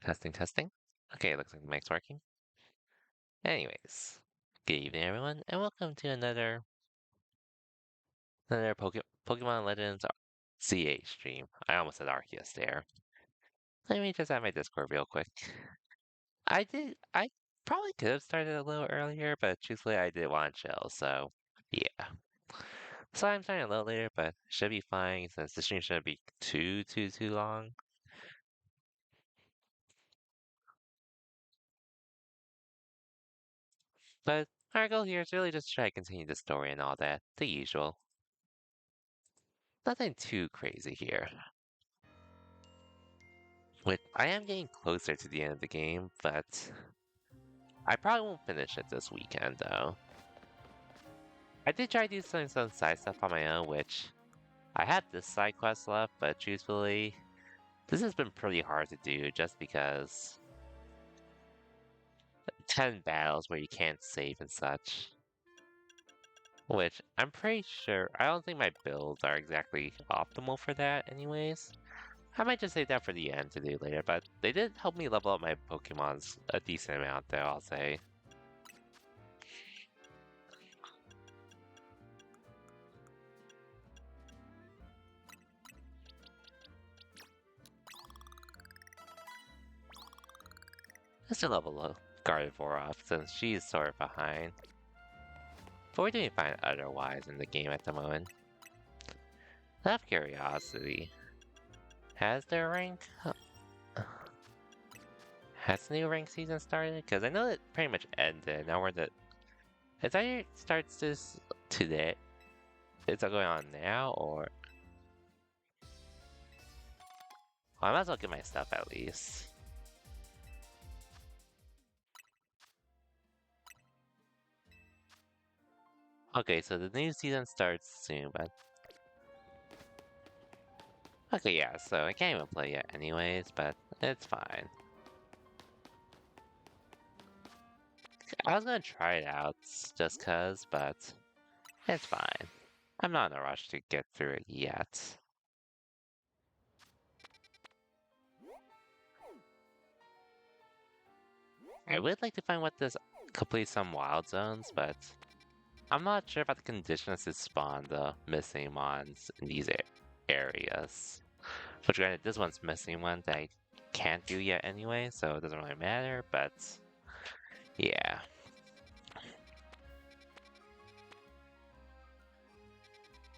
Testing, testing. Okay, looks like the mic's working. Anyways, good evening, everyone, and welcome to another Pokemon Legends CH stream. I almost said Arceus there. Let me just add my Discord real quick. I probably could have started a little earlier, but truthfully, I did want to chill, so yeah. So I'm starting a little later, but should be fine since the stream shouldn't be too long. But our goal here is really just to try to continue the story and all that, the usual. Nothing too crazy here. I am getting closer to the end of the game, but I probably won't finish it this weekend though. I did try to do some side stuff on my own, which I had this side quest left, but truthfully, this has been pretty hard to do just because 10 battles where you can't save and such. Which I'm pretty sure, I don't think my builds are exactly optimal for that anyways. I might just save that for the end to do later, but they did help me level up my Pokemons a decent amount there, I'll say. Let's still level up Gardevoir up since she's sort of behind. But we're doing fine otherwise in the game at the moment. Out of curiosity, has their rank... Has the new rank season started? Because I know it pretty much ended. Now we're the... It either starts this today. Is it going on now or... Well, I might as well get my stuff at least. Okay, so the new season starts soon, but... Okay, yeah, so I can't even play yet anyways, but it's fine. I was gonna try it out just cuz, but it's fine. I'm not in a rush to get through it yet. I would like to find what this complete some wild zones, but I'm not sure about the conditions to spawn the missing ones in these areas. Which granted, this one's missing one that I can't do yet anyway, so it doesn't really matter, but yeah.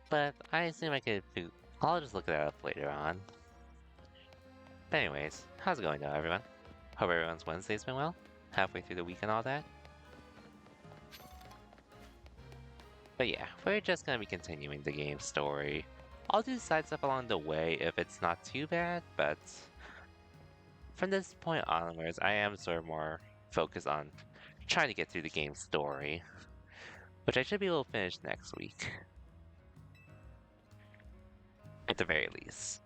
But I assume I could do... I'll just look that up later on. But anyways, how's it going though, everyone? Hope everyone's Wednesday's been well? Halfway through the week and all that? But yeah, we're just gonna be continuing the game story. I'll do side stuff along the way if it's not too bad, but from this point onwards, I am sort of more focused on trying to get through the game story, which I should be able to finish next week. At the very least.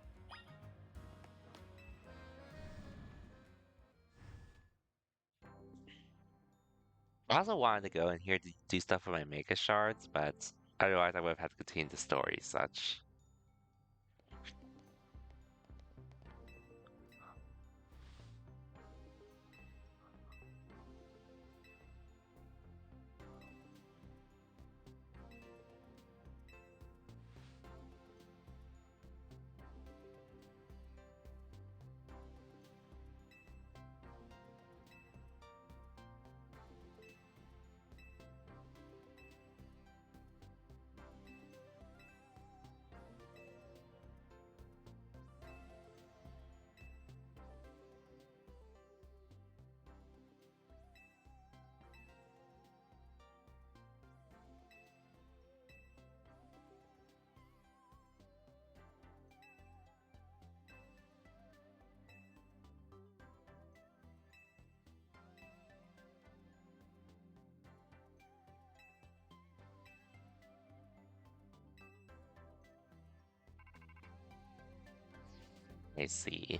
I also wanted to go in here to do stuff with my Mega Shards, but otherwise I would have had to continue the story such. I see.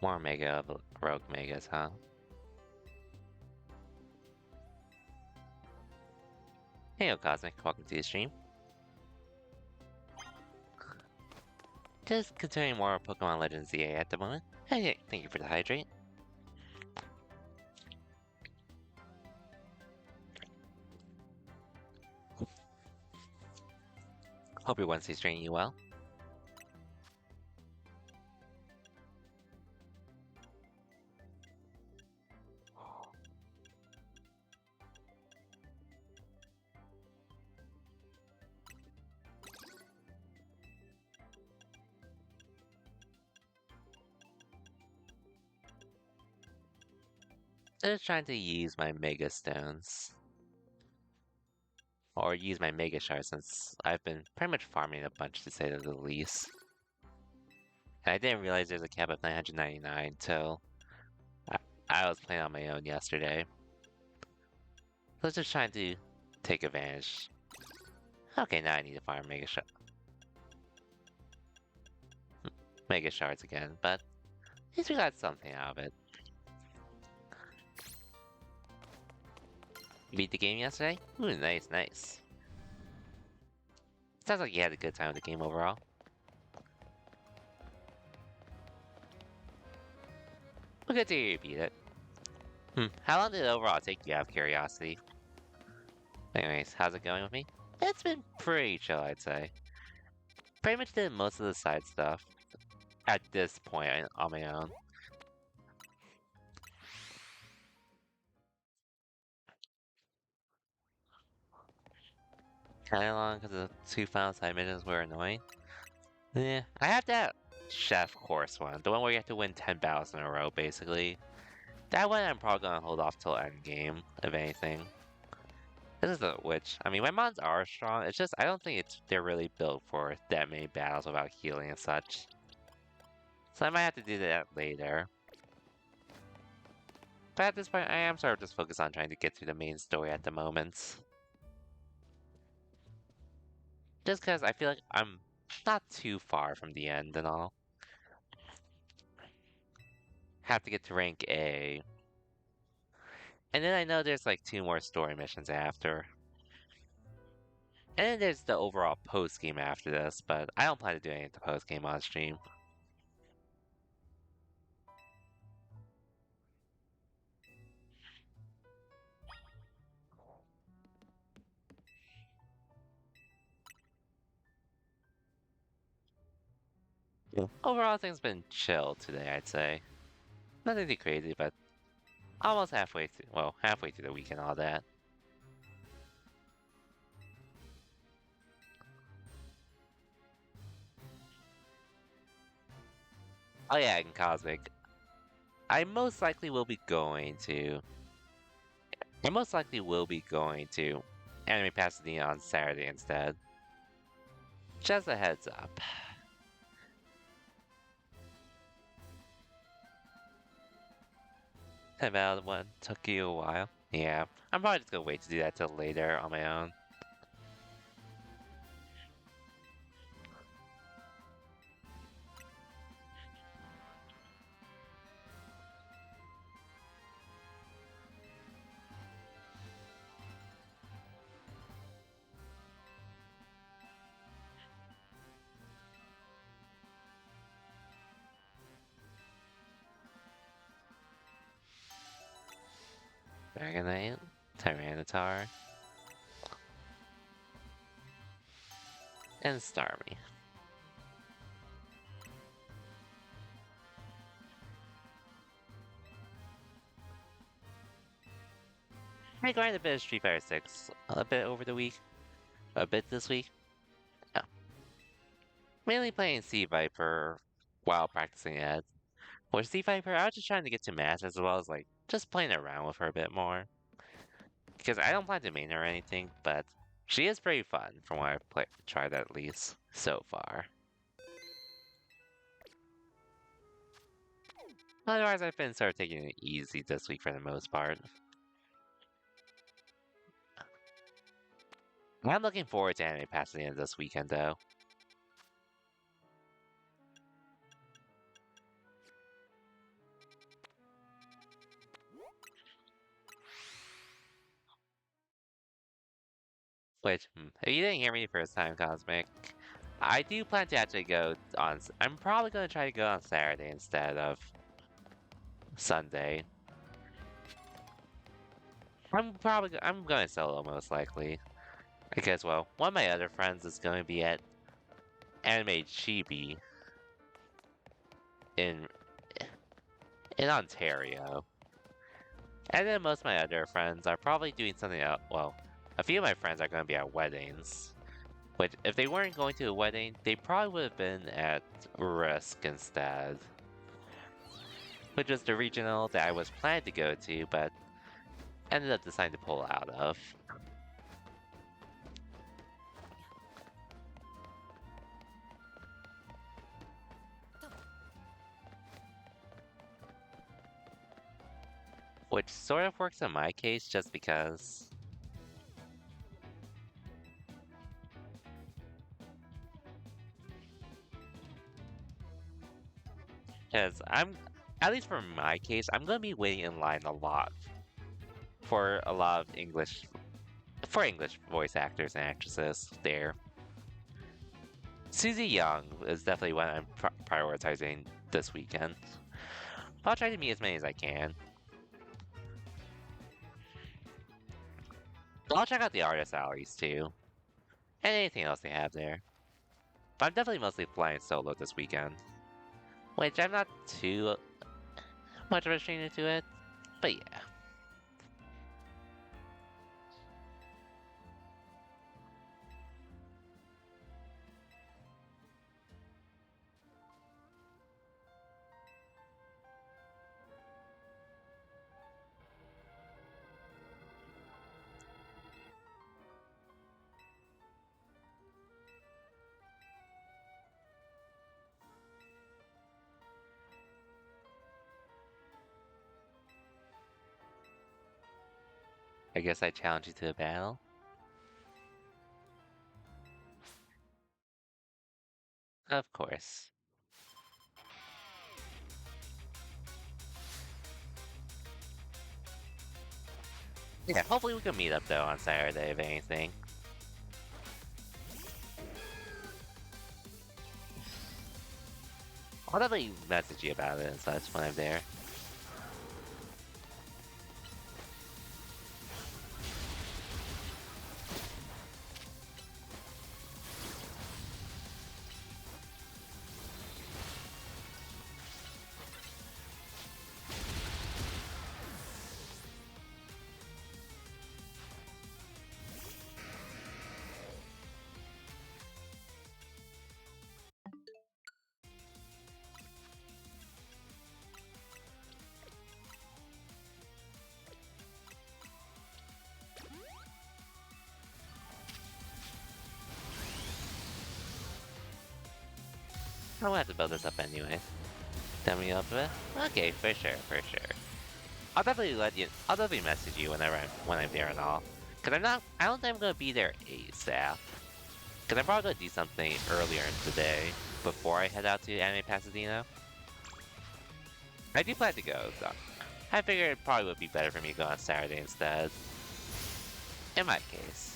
More Mega Rogue Megas, huh? Hey, yo, Cosmic. Welcome to the stream. Just continuing more Pokemon Legends ZA at the moment. Hey, thank you for the hydrate. Hope your Wednesday's treating you well. I'm just trying to use my Mega Stones. Or use my Mega Shards since I've been pretty much farming a bunch to say the least. And I didn't realize there's a cap of 999 until I was playing on my own yesterday. So I was just trying to take advantage. Okay, now I need to farm Mega Shards again, but at least we got something out of it. You beat the game yesterday? Ooh, nice, nice. Sounds like you had a good time with the game overall. Well, good to hear you beat it. How long did it overall take you out of curiosity? Anyways, how's it going with me? It's been pretty chill, I'd say. Pretty much did most of the side stuff at this point on my own. Kinda long because the 2 final side missions were annoying. Yeah, I have that chef course one, the one where you have to win 10 battles in a row, basically. That one I'm probably gonna hold off till endgame, if anything. This is which, I mean, my mons are strong, it's just I don't think they're really built for that many battles without healing and such. So I might have to do that later. But at this point, I am sort of just focused on trying to get through the main story at the moment. Just because I feel like I'm not too far from the end and all. Have to get to rank A. And then I know there's like 2 more story missions after. And then there's the overall post-game after this, but I don't plan to do any of the post-game on stream. Yeah. Overall, things been chill today, I'd say. Nothing too crazy, but almost halfway through, well, halfway through the week and all that. Oh yeah, and Cosmic. I most likely will be going to... I most likely will be going to Anime Pasadena on Saturday instead. Just a heads up. That one took you a while. Yeah, I'm probably just gonna wait to do that till later on my own. Dragonite, Tyranitar, and Starmie. I grinded a bit of Street Fighter 6 a bit over the week. A bit this week. Yeah. Mainly playing Sea Viper while practicing Ed. With Sea Viper, I was just trying to get to match as well as like just playing around with her a bit more. Because I don't plan to main her or anything, but she is pretty fun from what I've tried at least so far. Otherwise, I've been sort of taking it easy this week for the most part. I'm looking forward to Anime Pasadena this weekend, though. Which, if you didn't hear me the first time, Cosmic, I do plan to actually go on. I'm probably going to try to go on Saturday instead of Sunday. I'm going solo most likely. Because, well, one of my other friends is going to be at Anime Chibi in in Ontario. And then most of my other friends are probably doing something else. Well, a few of my friends are going to be at weddings. Which, if they weren't going to a wedding, they probably would have been at Risk instead. Which is the regional that I was planning to go to, but ended up deciding to pull out of. Which sort of works in my case just because. Because at least for my case, I'm going to be waiting in line a lot for a lot of English voice actors and actresses there. Susie Young is definitely one I'm prioritizing this weekend. I'll try to meet as many as I can. I'll check out the artist salaries too, and anything else they have there. But I'm definitely mostly flying solo this weekend, which I'm not too much of a stranger to it, but yeah. I guess I challenge you to a battle. Of course. Yeah, hopefully we can meet up though on Saturday if anything. I'll definitely message you about it and such when I'm there. I'm gonna have to build this up anyway. Tell me up a bit? Okay, for sure, for sure. I'll definitely message you when I'm there and all. Cause I don't think I'm gonna be there ASAP. Cause I'm probably gonna do something earlier in the day before I head out to Anime Pasadena. I do plan to go, though. I figured it probably would be better for me to go on Saturday instead. In my case.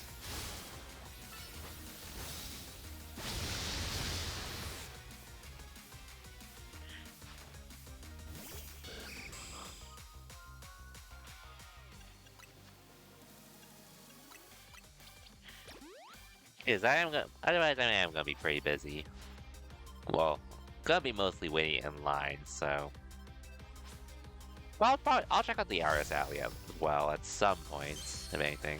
Otherwise I am gonna be pretty busy. Well, gonna be mostly waiting in line, so. Well, I'll check out the Aris Alley as well at some point, if anything.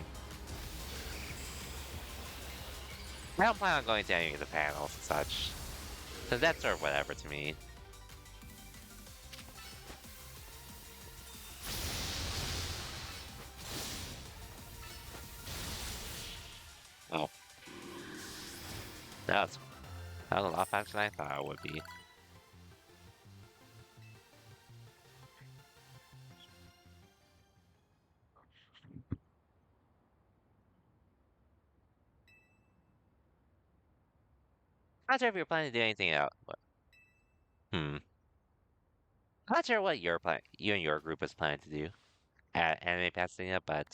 I don't plan on going to any of the panels and such. So that's sort of whatever to me. Oh. That was, that was a lot faster than I thought it would be. I'm not sure if you're planning to do anything else. Hmm. I'm not sure what you and your group is planning to do at Anime Pasadena, but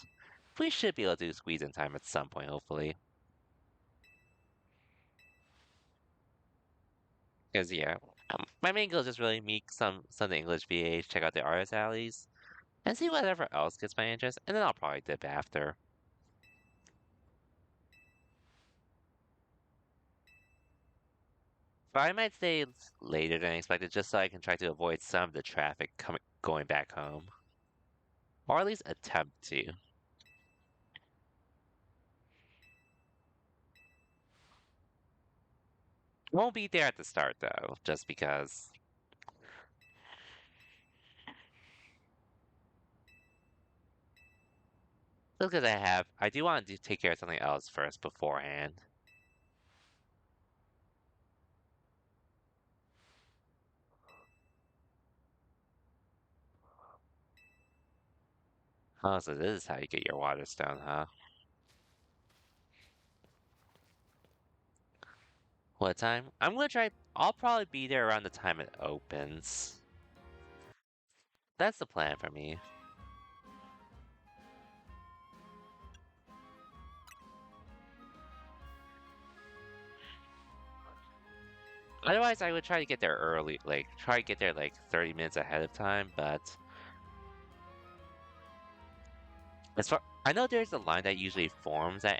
we should be able to squeeze in time at some point, hopefully. Because, yeah, my main goal is just really meet some English VAs, check out the artist alleys, and see whatever else gets my interest, and then I'll probably dip after. But I might stay later than expected just so I can try to avoid some of the traffic going back home. Or at least attempt to. Won't be there at the start though, just because. Just because I do want to take care of something else first beforehand. Oh, so this is how you get your water stone, huh? What time? I'm gonna try. I'll probably be there around the time it opens. That's the plan for me. Otherwise, I would try to get there early, like try to get there like 30 minutes ahead of time. But as far I know, there's a line that usually forms at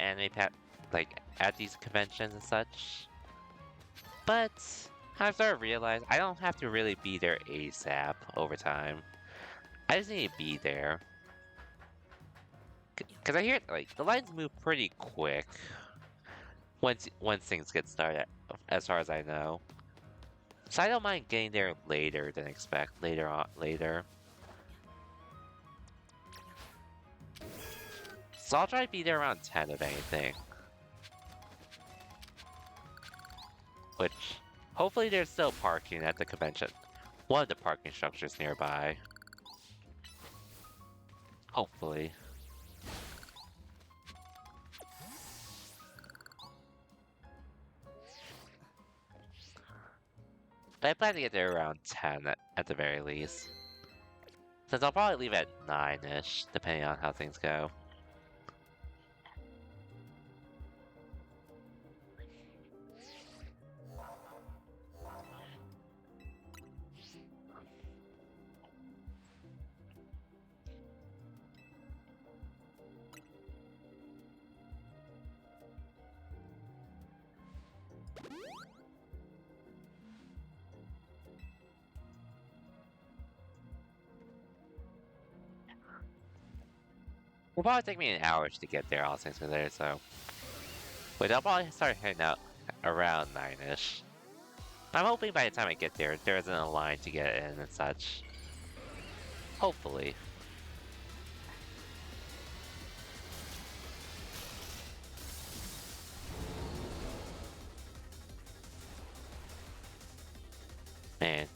like at these conventions and such. But I've started to realize I don't have to really be there ASAP over time. I just need to be there. Because I hear like the lines move pretty quick once things get started, as far as I know. So I don't mind getting there later than later. So I'll try to be there around 10 if anything. Which, hopefully there's still parking at the convention. One of the parking structures nearby. Hopefully. But I plan to get there around 10 at the very least. Since I'll probably leave at 9-ish, depending on how things go. It'll probably take me an hour to get there, all things considered, so. Wait, I'll probably start heading out around 9-ish. I'm hoping by the time I get there isn't a line to get in and such. Hopefully. Man.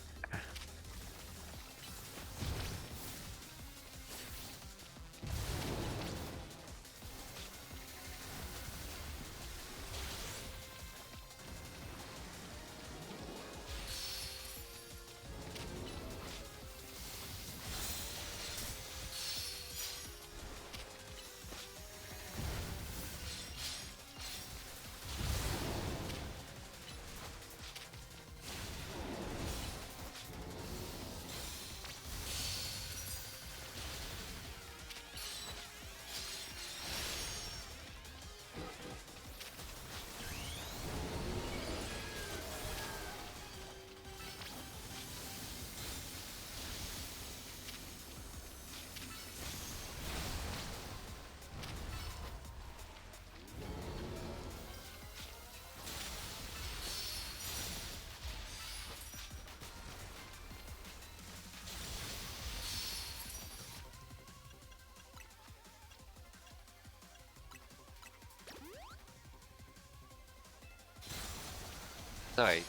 Sorry.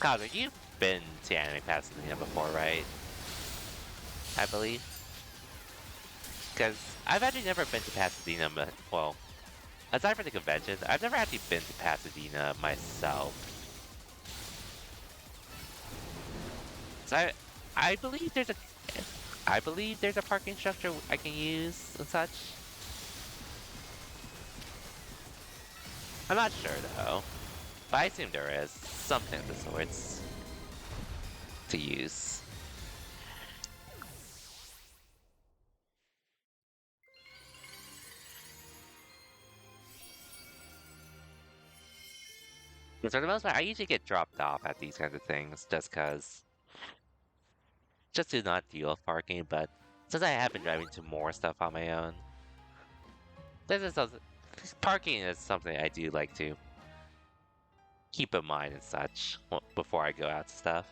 Cosmo, you've been to Anime Pasadena before, right? I believe. Because I've actually never been to Pasadena, but, well, aside from the convention, I've never actually been to Pasadena myself. So I believe there's a parking structure I can use and such. I'm not sure though, but I assume there is something of the sorts. to use. And for the most part, I usually get dropped off at these kinds of things just to not deal with parking, but since I have been driving to more stuff on my own, this is something, parking is something I do like to keep in mind and such before I go out to stuff.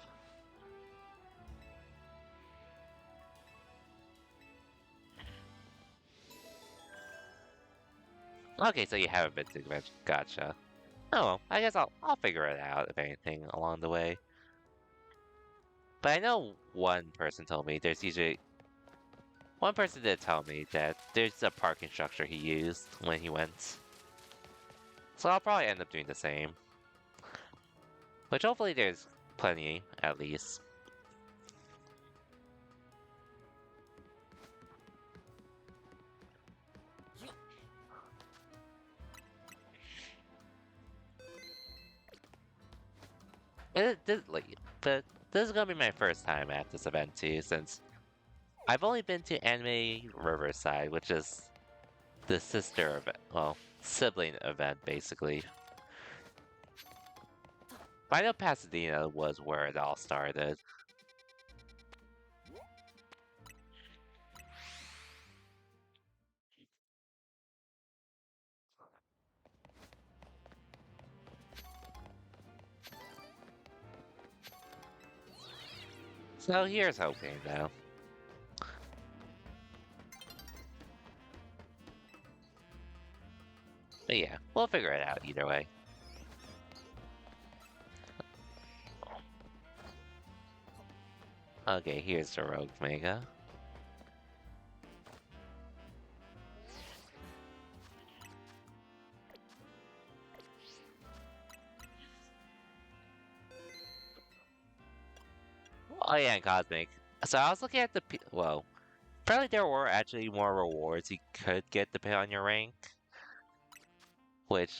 Okay, so you haven't been to the convention. Gotcha. Oh well, I guess I'll figure it out if anything along the way. But I know one person told me one person did tell me that there's a parking structure he used when he went. So I'll probably end up doing the same. Which hopefully there's plenty, at least. But this is gonna be my first time at this event too, since I've only been to Anime Riverside, which is the sister event, well, sibling event basically. But I know Pasadena was where it all started. So here's hoping though. But yeah, we'll figure it out either way. Okay, here's the Rogue Mega. Oh yeah, and Cosmic. So I was looking at well, apparently there were actually more rewards you could get depending on your rank. Which,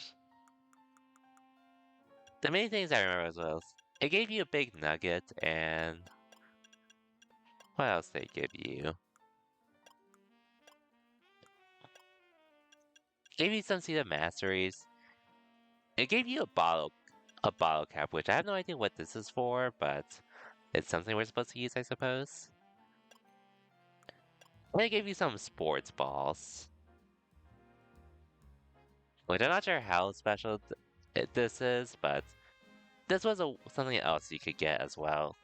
the main things I remember as well, it gave you a big nugget and what else did it give you? Gave you some Seed of Masteries. It gave you a bottle cap, which I have no idea what this is for, but it's something we're supposed to use, I suppose. And it gave you some sports balls. Which I'm not sure how special this is, but this was something else you could get as well.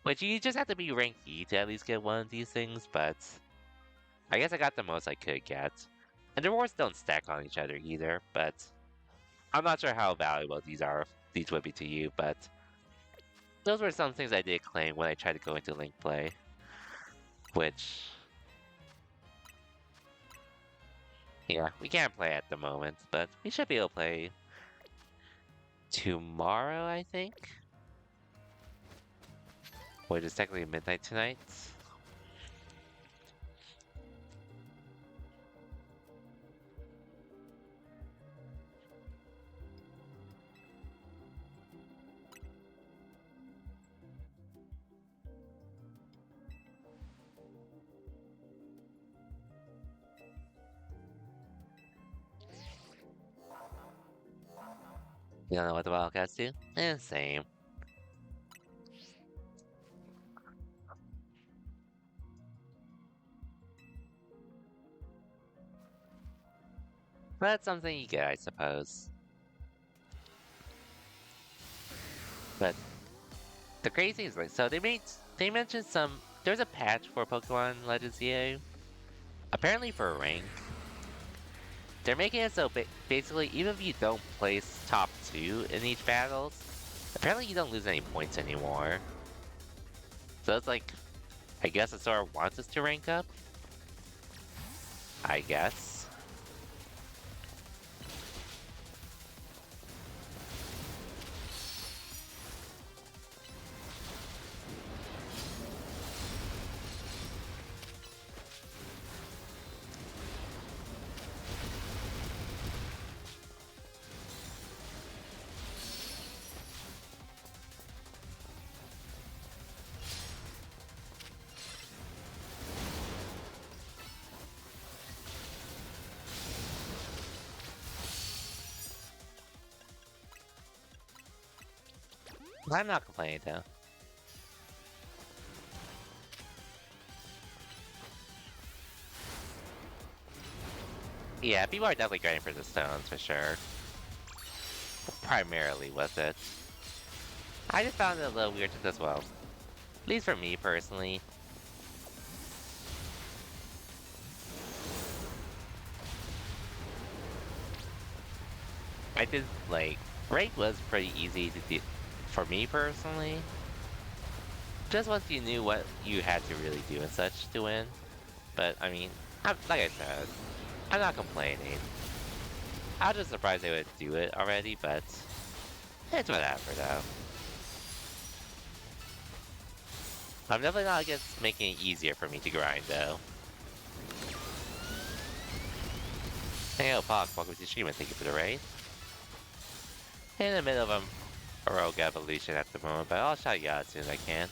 Which you just have to be rank E to at least get one of these things, but I guess I got the most I could get. And the rewards don't stack on each other either, but I'm not sure how valuable these would be to you, but those were some things I did claim when I tried to go into Link Play. Which, yeah, we can't play at the moment, but we should be able to play tomorrow, I think. Which is technically midnight tonight. You don't know what the Wildcats do? Same. But that's something you get, I suppose. But the crazy thing is, like, so they mentioned there's a patch for Pokemon Legends EA. Apparently for rank, they're making it so basically even if you don't place top 2 in each battles, apparently you don't lose any points anymore. So it's like, I guess it sort of wants us to rank up. I guess. I'm not complaining though. Yeah, people are definitely grinding for the stones for sure. Primarily with it. I just found it a little weird as well. At least for me personally. I did like raid was pretty easy to do for me personally. Just once you knew what you had to really do and such to win. But I mean, like I said, I'm not complaining. I was just surprised they would do it already, but it's whatever though. I'm definitely not against making it easier for me to grind though. Hey, Pock, welcome to the stream and thank you for the raid. In the middle of a rogue evolution at the moment, but I'll shout you out as soon as I can.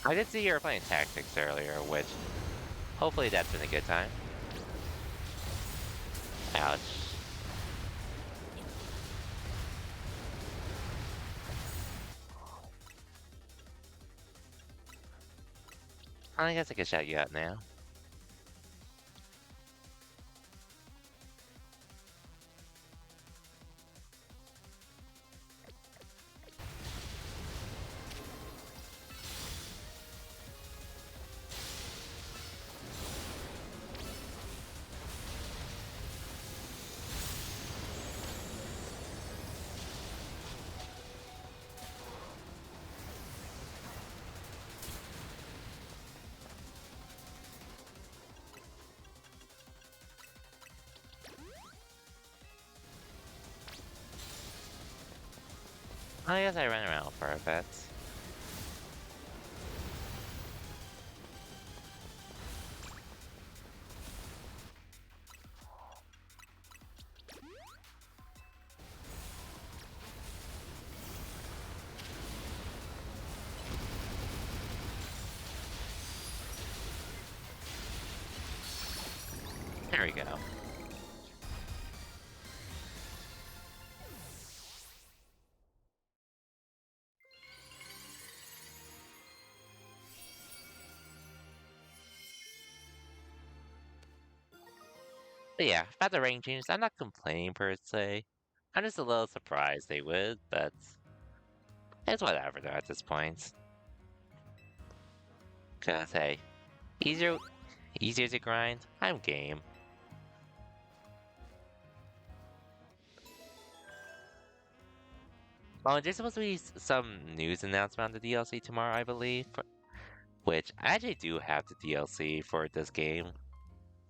I did see you were playing Tactics earlier, which hopefully that's been a good time. Ouch. I guess I can shout you out now. I guess I ran around for a bit. There we go. But yeah, about the rank changes, I'm not complaining per se. I'm just a little surprised they would, but it's whatever though at this point. Cause hey, easier easier to grind, I'm game. Oh, there's supposed to be some news announcement on the DLC tomorrow, I believe. Which I actually do have the DLC for this game.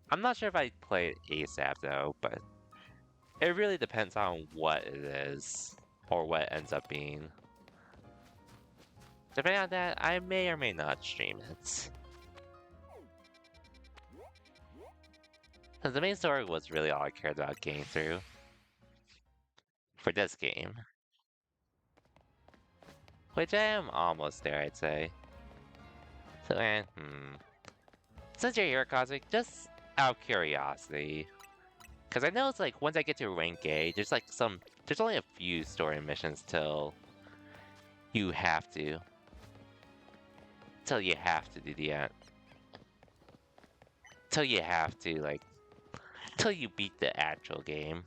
I'm not sure if I play it ASAP though, but it really depends on what it is or what it ends up being. Depending on that, I may or may not stream it. Because the main story was really all I cared about getting through for this game. Which I am almost there, I'd say. So, Since you're here, Cosmic, just out of curiosity. Because I know it's like, once I get to rank A, there's like there's only a few story missions till you have to. Till you have to do the end. Till you have to, like, till you beat the actual game.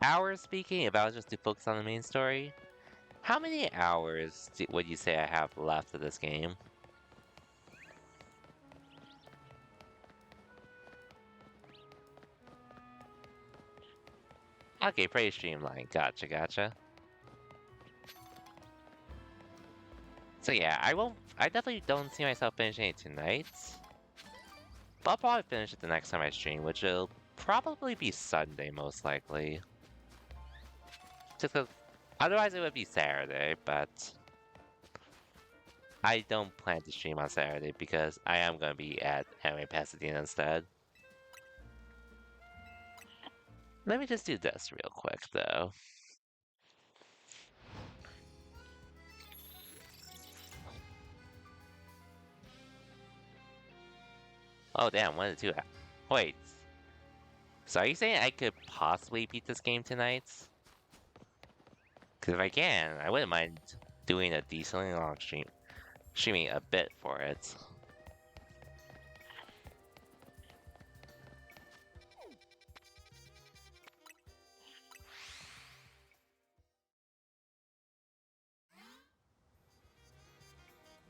Hours speaking, if I was just to focus on the main story, how many hours would you say I have left of this game? Okay, pretty streamlined. Gotcha, gotcha. So yeah, I definitely don't see myself finishing it tonight. But I'll probably finish it the next time I stream, which will probably be Sunday, most likely. Just because otherwise it would be Saturday, but I don't plan to stream on Saturday because I am going to be at Anime Pasadena instead. Let me just do this real quick, though. Oh damn, 1 to 2. Wait, so are you saying I could possibly beat this game tonight? Because if I can, I wouldn't mind doing a decently long stream, streaming a bit for it.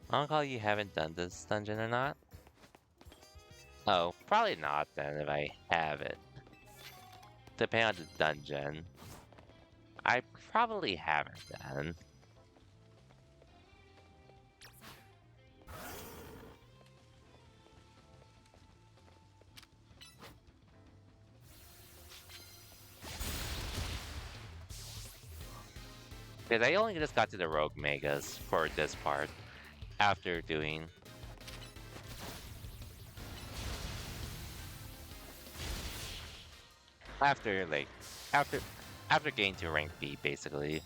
I don't call you haven't done this dungeon or not. Oh, probably not then if I have it. Depending on the dungeon. I probably haven't then. Because I only just got to the Rogue Megas for this part after doing. After, like, after, after getting to rank B, basically.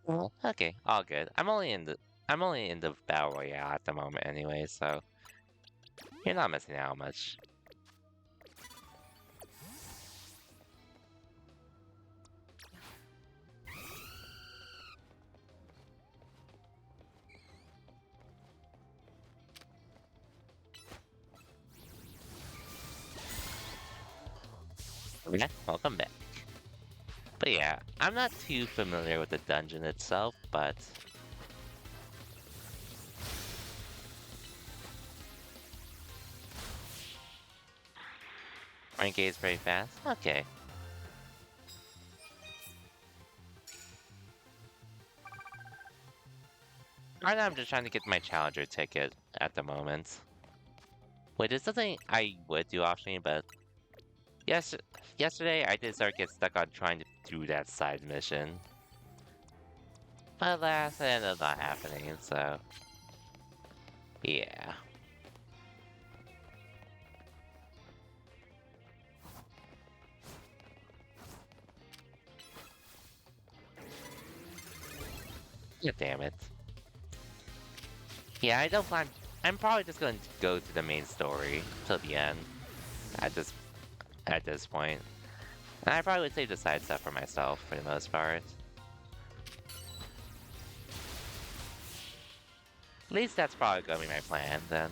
Well, okay, all good. I'm only in the battle royale at the moment anyway, so you're not missing out much. Yeah, welcome back. But yeah, I'm not too familiar with the dungeon itself, but rank A is pretty fast. Okay. Right now I'm just trying to get my challenger ticket at the moment. Which is something I would do often, but yes, yesterday I did start get stuck on trying to do that side mission. But alas, it ended up not happening, so yeah. God damn it. Yeah, I don't plan. I'm probably just going to go to the main story till the end. At this point, and I probably would save the side stuff for myself for the most part. At least that's probably gonna be my plan then.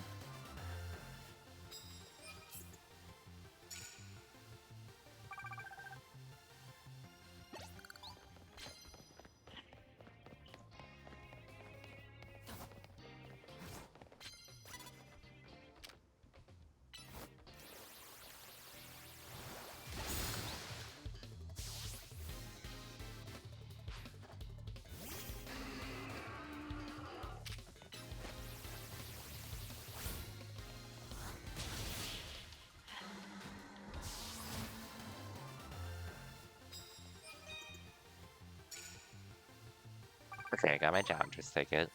Okay, I got my challenger's ticket.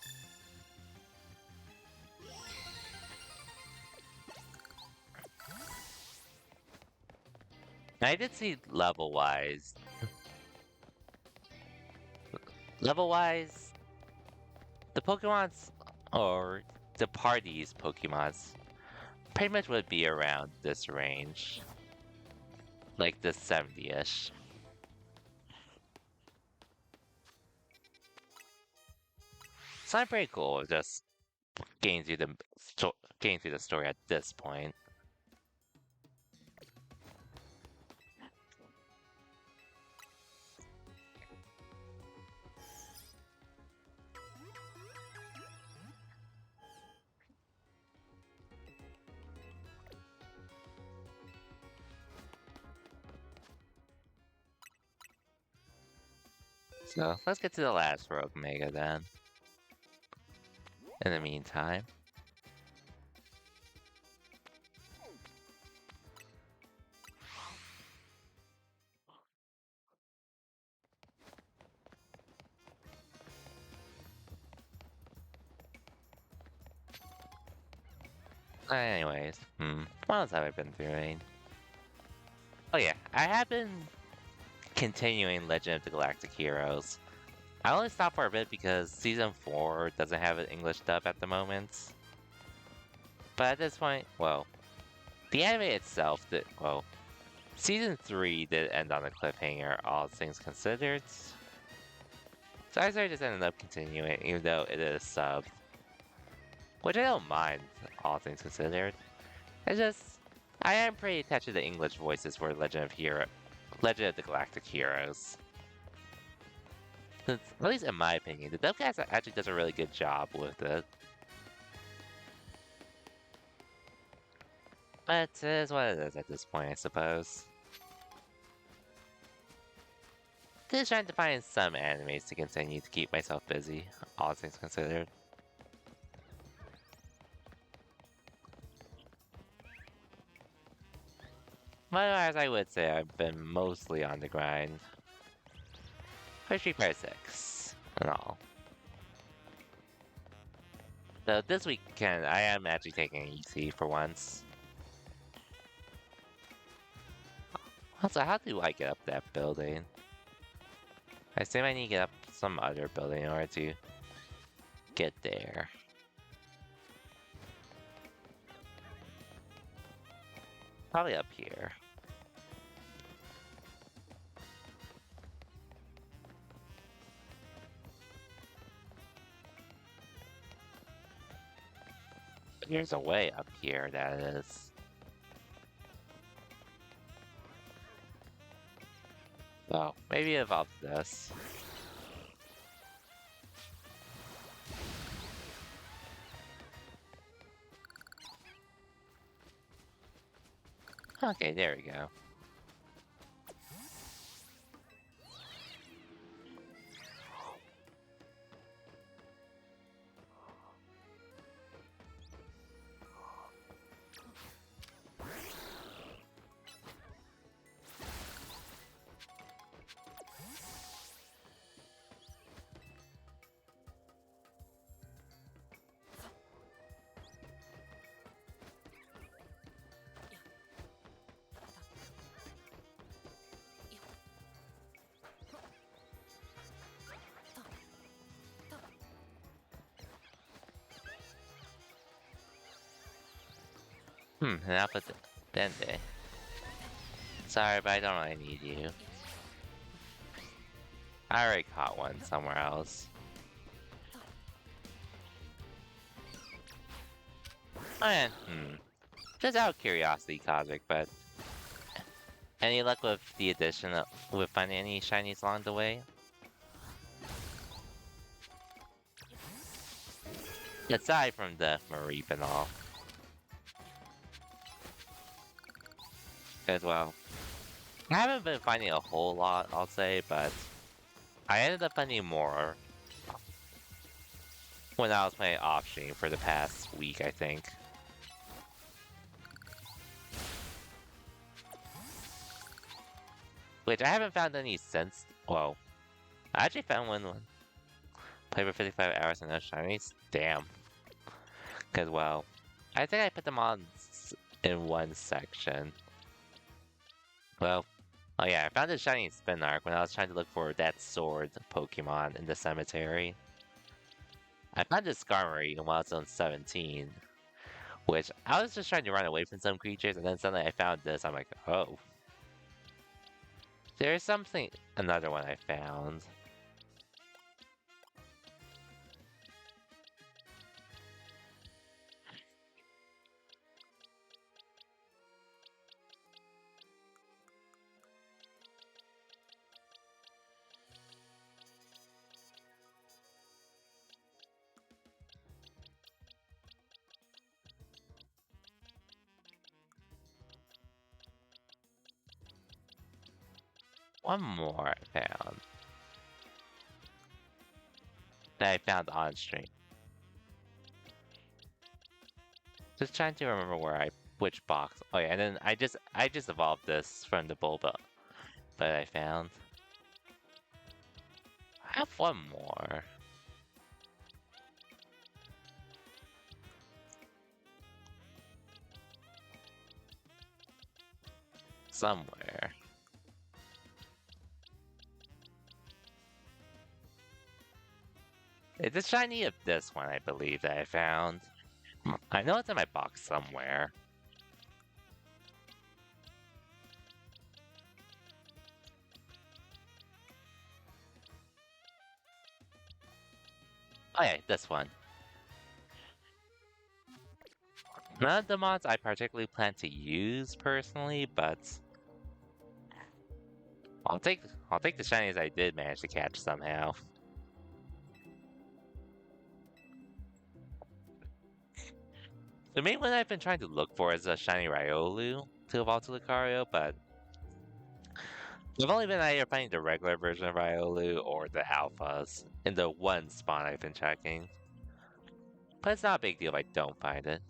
And I did see level-wise. Level-wise, the Pokemons, or the party's Pokemons, pretty much would be around this range. Like this 70-ish. So I'm pretty cool with just getting through the story at this point. So let's get to the last Rogue Mega then. In the meantime. Anyways, what else have I been doing? Oh yeah, I have been continuing Legend of the Galactic Heroes. I only stopped for a bit because season 4 doesn't have an English dub at the moment. But at this point, well, the anime itself did, well, season 3 did end on a cliffhanger, all things considered. So I just ended up continuing, even though it is sub. Which I don't mind, all things considered. It's just, I am pretty attached to the English voices for Legend of the Galactic Heroes. Since, at least in my opinion, the dubcast actually does a really good job with it. But it is what it is at this point, I suppose. Just trying to find some animes to continue to keep myself busy, all things considered. But as I would say, I've been mostly on the grind for Street Fighter 6 and all. So this weekend, I am actually taking it easy for once. Also, how do I get up that building? I assume I need to get up some other building in order to get there. Probably up here. There's a way up here, that is. So, maybe evolve this. Okay, there we go. An Alpha Dende. Sorry, but I don't really need you. I already caught one somewhere else. And, just out of curiosity, Cosmic, but any luck with the addition of, with finding any shinies along the way? Aside from the Mareep and all. As well. I haven't been finding a whole lot, I'll say, but I ended up finding more when I was playing off stream for the past week, I think. Which I haven't found any since. Well, I actually found one. Played for 55 hours and no shinies. Damn. Cause well, I think I put them on in one section. Well, oh yeah, I found a shiny Spinark when I was trying to look for that sword Pokemon in the cemetery. I found a Skarmory while I was on 17, which I was just trying to run away from some creatures, and then suddenly I found this. I'm like, oh. There's something, another one I found. One more I found. That I found on stream. Just trying to remember which box. Oh yeah, and then I just evolved this from the Bulba that I found. I have one more. somewhere. It's a shiny of this one, I believe, that I found. I know it's in my box somewhere. Oh yeah, this one. None of the mods I particularly plan to use personally, but I'll take the shinies I did manage to catch somehow. The main one I've been trying to look for is a shiny Riolu to evolve to Lucario, but I've only been either finding the regular version of Riolu or the alphas in the one spawn I've been checking. But it's not a big deal if I don't find it.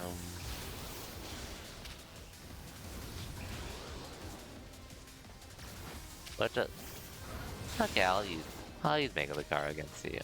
Um, but okay, I'll use Mega Lucario against you.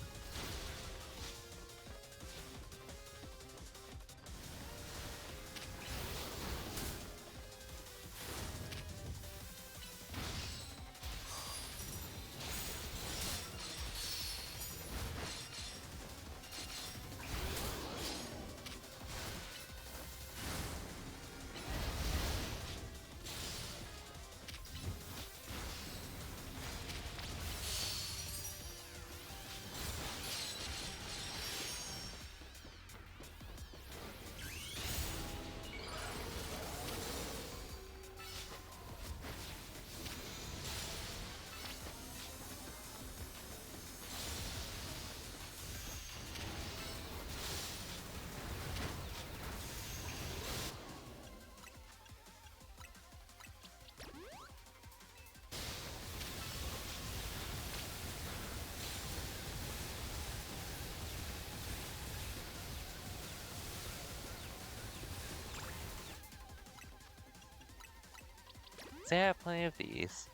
So I have plenty of these.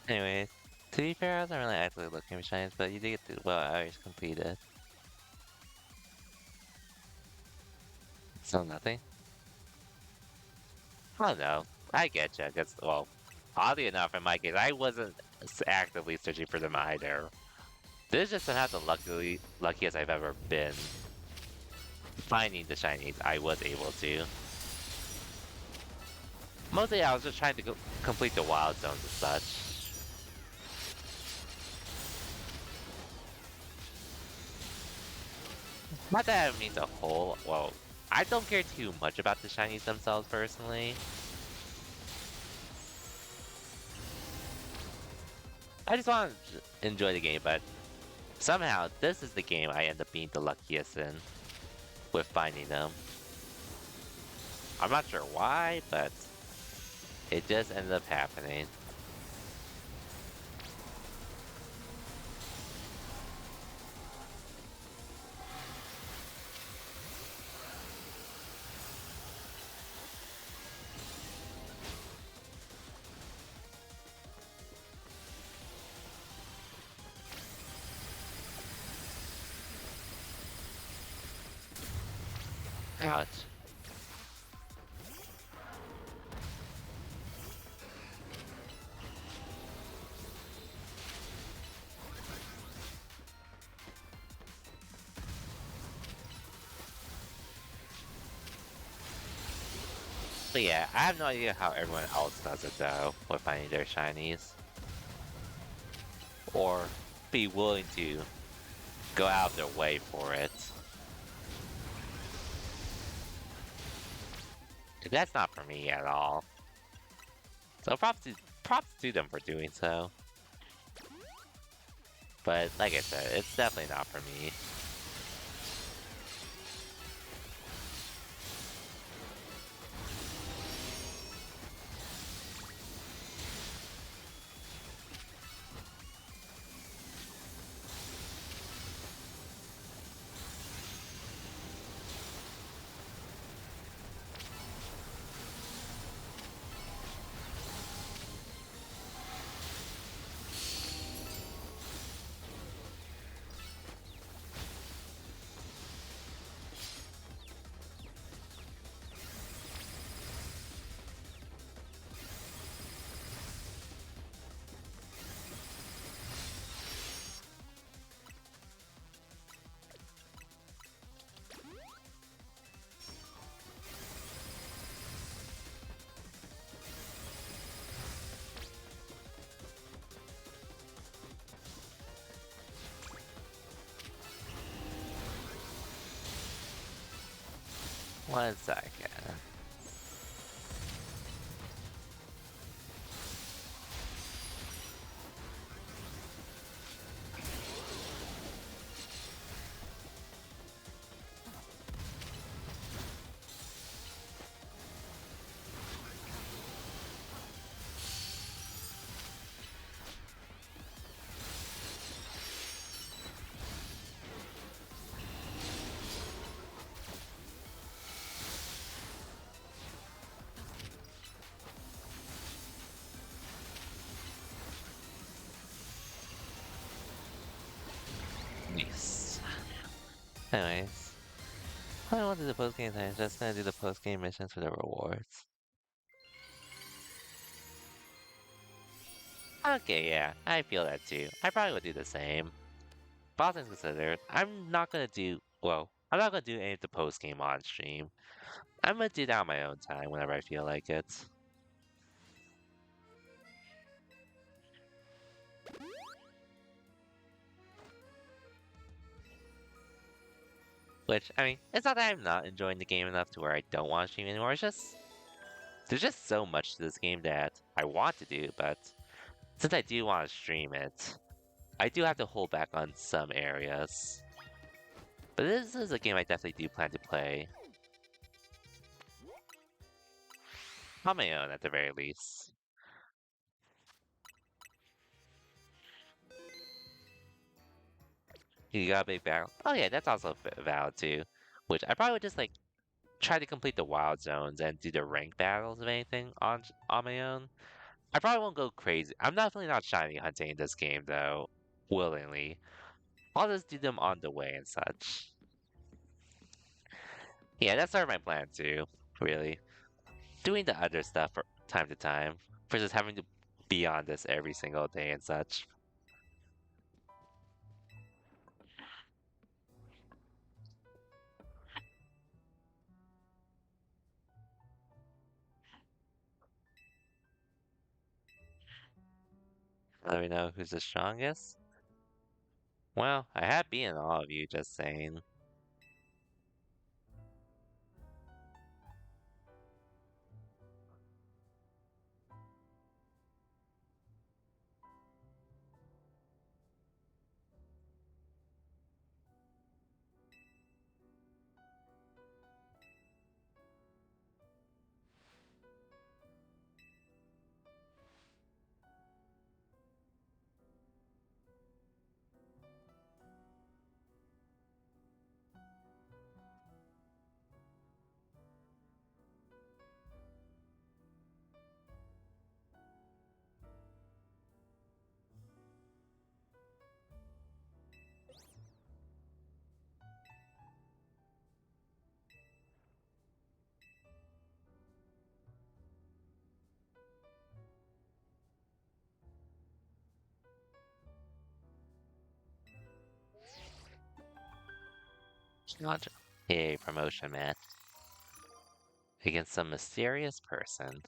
Anyways, to be fair, I wasn't really actively looking for shinies, but you did get to, well, I always completed. So nothing? Oh no, I get you, because, well, oddly enough, in my case, I wasn't actively searching for them either. This is just somehow the luckiest I've ever been. Finding the shinies, I was able to. Mostly I was just trying to complete the wild zones and such. Not that it means a whole, well, I don't care too much about the shinies themselves personally. I just want to enjoy the game, but somehow this is the game I end up being the luckiest in with finding them. I'm not sure why, but it just ended up happening. Ouch. But yeah, I have no idea how everyone else does it though, with finding their shinies. Or be willing to go out of their way for it. That's not for me at all. So props to them for doing so. But like I said, it's definitely not for me. One second. Nice. Anyways, I want to do the post game thing. Just gonna do the post game missions for the rewards. Okay, yeah, I feel that too. I probably would do the same. But all things considered, I'm not gonna do well. I'm not gonna do any of the post game on stream. I'm gonna do that on my own time whenever I feel like it. Which, I mean, it's not that I'm not enjoying the game enough to where I don't want to stream anymore. It's just there's just so much to this game that I want to do, but since I do want to stream it, I do have to hold back on some areas. But this is a game I definitely do plan to play. On my own, at the very least. You got a big barrel. Oh yeah, that's also valid too. Which I probably would just like try to complete the wild zones and do the rank battles of anything on my own. I probably won't go crazy. I'm definitely not shiny hunting in this game though, willingly. I'll just do them on the way and such. Yeah, that's sort of my plan too, really. Doing the other stuff from time to time versus having to be on this every single day and such. Let me know who's the strongest. Well, I have beaten all of you, just saying. Gotcha. Yay, promotion, man. against some mysterious person.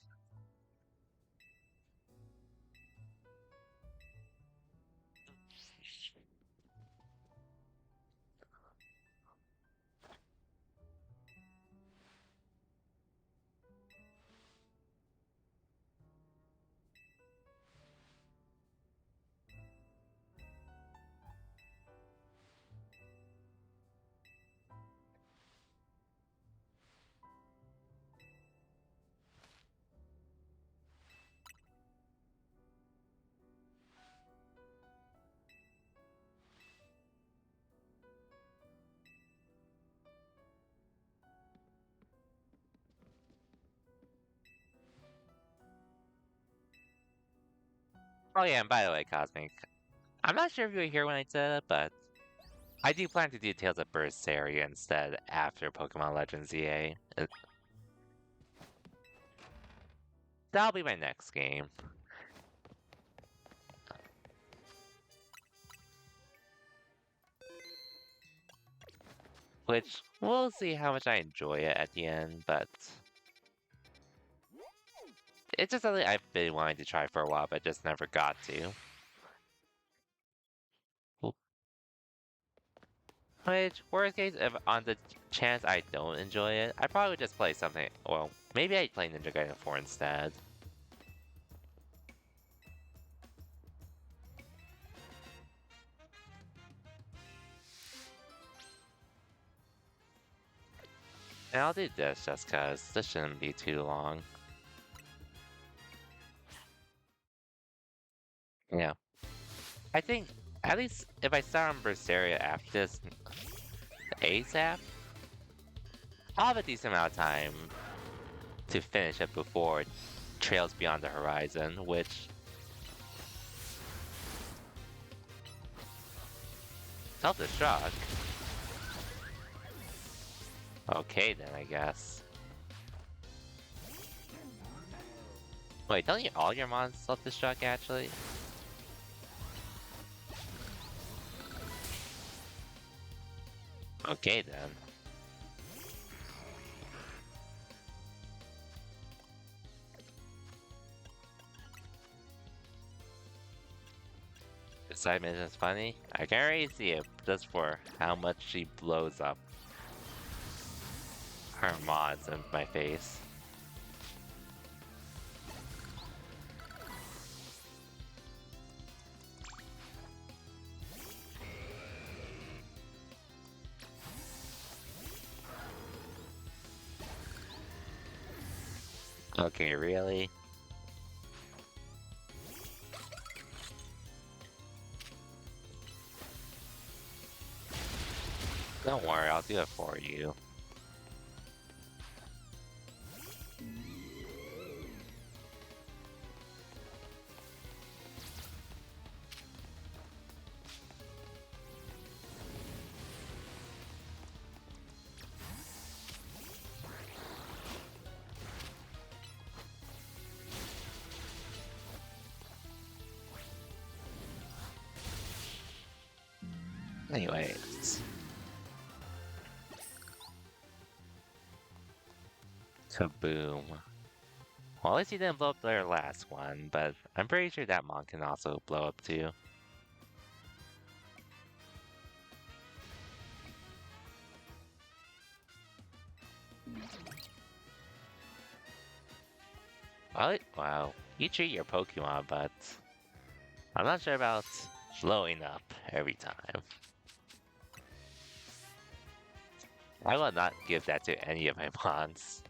Oh yeah, and by the way, Cosmic, I'm not sure if you were here when I said it, but I do plan to do Tales of Berseria instead after Pokemon Legends EA. That'll be my next game. Which, we'll see how much I enjoy it at the end, but... It's just something I've been wanting to try for a while, but just never got to. Which, worst case, if on the chance I don't enjoy it, I probably would just play something. Well, maybe I'd play Ninja Gaiden 4 instead. And I'll do this just cause this shouldn't be too long. Yeah. I think, at least if I start on Berseria after this ASAP, I'll have a decent amount of time to finish it before Trails Beyond the Horizon, which... Self-destruct? Okay then, I guess. Wait, don't all your mons self-destruct actually? Okay then. Excitement is funny. I can already see it just for how much she blows up her mods in my face. Okay, really? Don't worry, I'll do it for you. Anyways. Kaboom. Well, at least he didn't blow up their last one, but I'm pretty sure that mon can also blow up too. Wow, you treat your Pokemon, but I'm not sure about blowing up every time. I will not give that to any of my mons.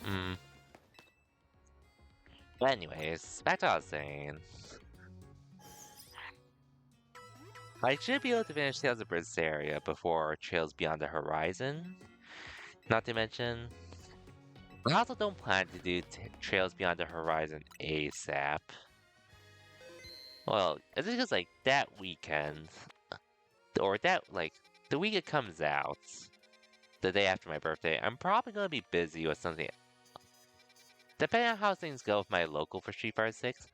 Hmm. But anyways, back to what I was saying. I should be able to finish Tales of Berseria before Trails Beyond the Horizon. Not to mention, I also don't plan to do Trails Beyond the Horizon ASAP. Well, it's just like that weekend, or that, like, the week it comes out, the day after my birthday, I'm probably gonna be busy with something. Depending on how things go with my local for Street Fighter 6,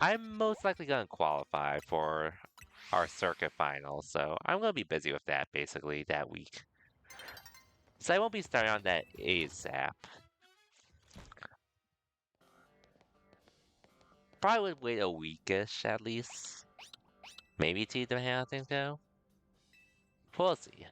I'm most likely gonna qualify for our circuit final, so I'm gonna be busy with that basically that week. So I won't be starting on that ASAP. Probably would wait a weekish at least. Maybe two, depending on how things go. We'll see.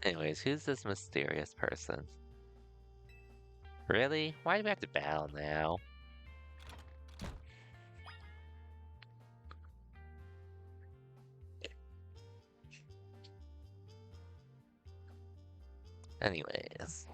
Anyways, who's this mysterious person? Really? Why do we have to battle now? Anyways,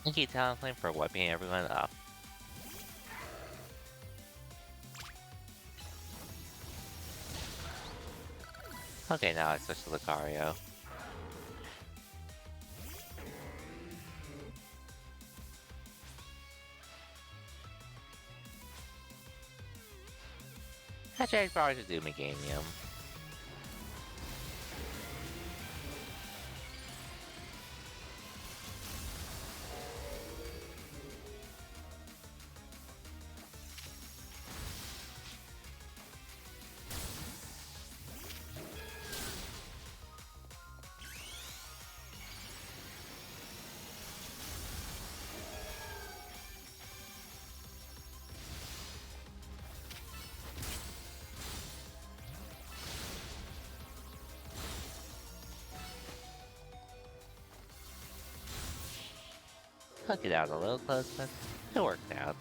thank you, Talonflame, for wiping everyone up. Okay, now I switch to Lucario. Actually, I probably should do Meganium. Took it out a little close, but it worked out.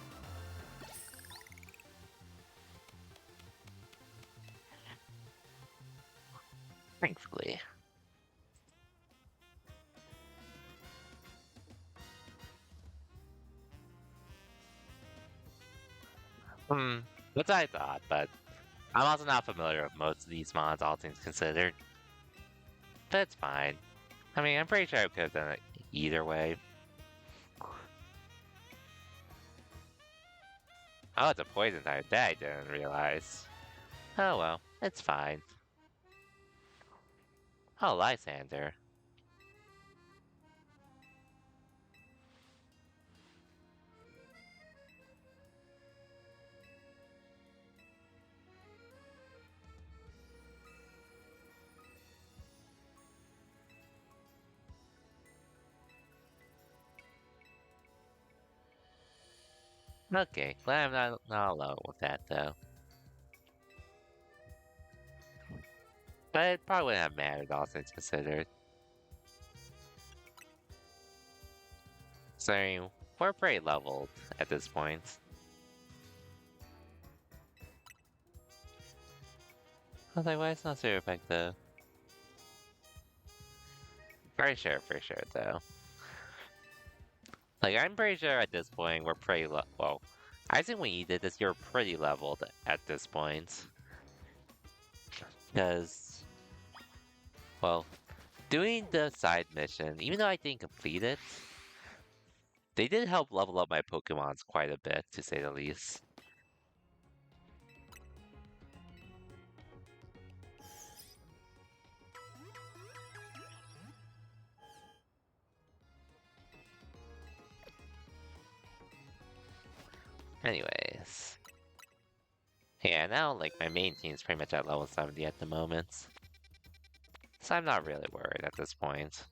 Thankfully. That's what I thought, but I'm also not familiar with most of these mods, all things considered. But it's fine. I mean, I'm pretty sure I could have done it either way. Oh, it's a poison type. That I didn't realize. Oh well, it's fine. Oh, Lysander. Okay, glad I'm not alone with that though. But it probably wouldn't have mattered all things considered. So, we're pretty leveled at this point. I was like, why is not super effective? For sure though. Like, I'm pretty sure at this point we're pretty well, I think when you did this, you're pretty leveled at this point. Because, well, doing the side mission, even though I didn't complete it, they did help level up my Pokemons quite a bit, to say the least. Anyways. Yeah, now, like, my main team's pretty much at level 70 at the moment. So I'm not really worried at this point.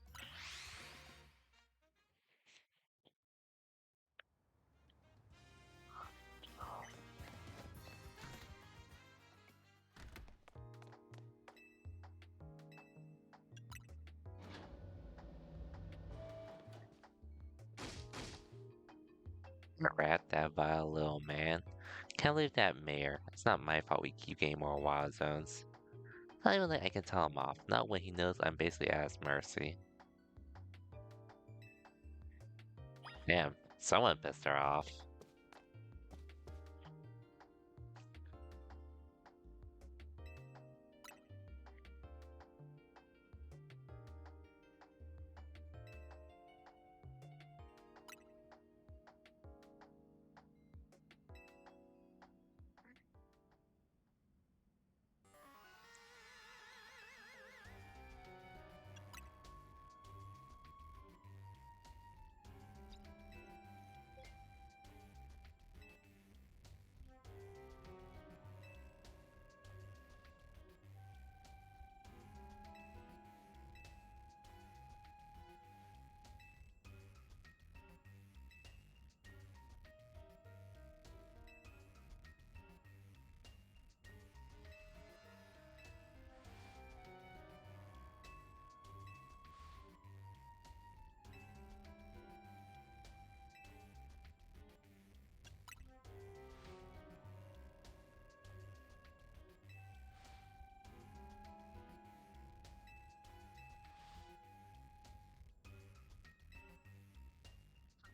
Rat that vile little man. Can't leave that mayor. It's not my fault we keep getting more wild zones. Not even like I can tell him off, not when he knows I'm basically at his mercy. Damn, someone pissed her off.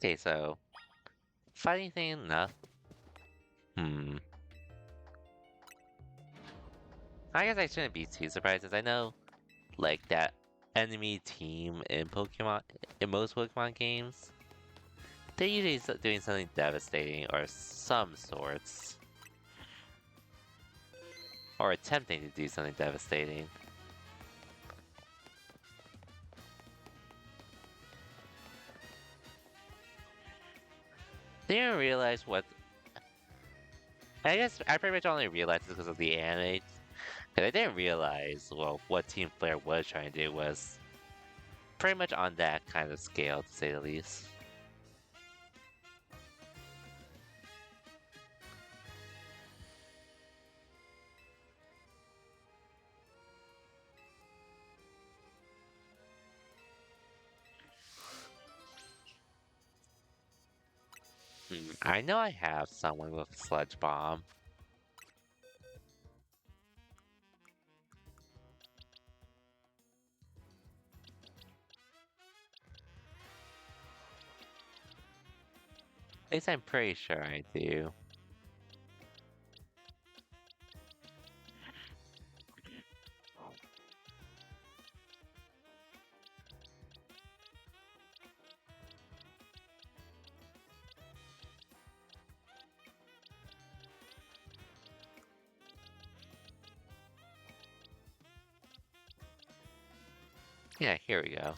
Okay, so fighting thing enough. I guess I shouldn't be too surprised as I know like that enemy team in Pokemon in most Pokemon games. They're usually doing something devastating or some sorts. Or attempting to do something devastating. They didn't realize what. I guess I pretty much only realized this because of the anime. Because I didn't realize, well, what Team Flare was trying to do was pretty much on that kind of scale, to say the least. I know I have someone with a Sludge Bomb. At least I'm pretty sure I do. Yeah, here we go.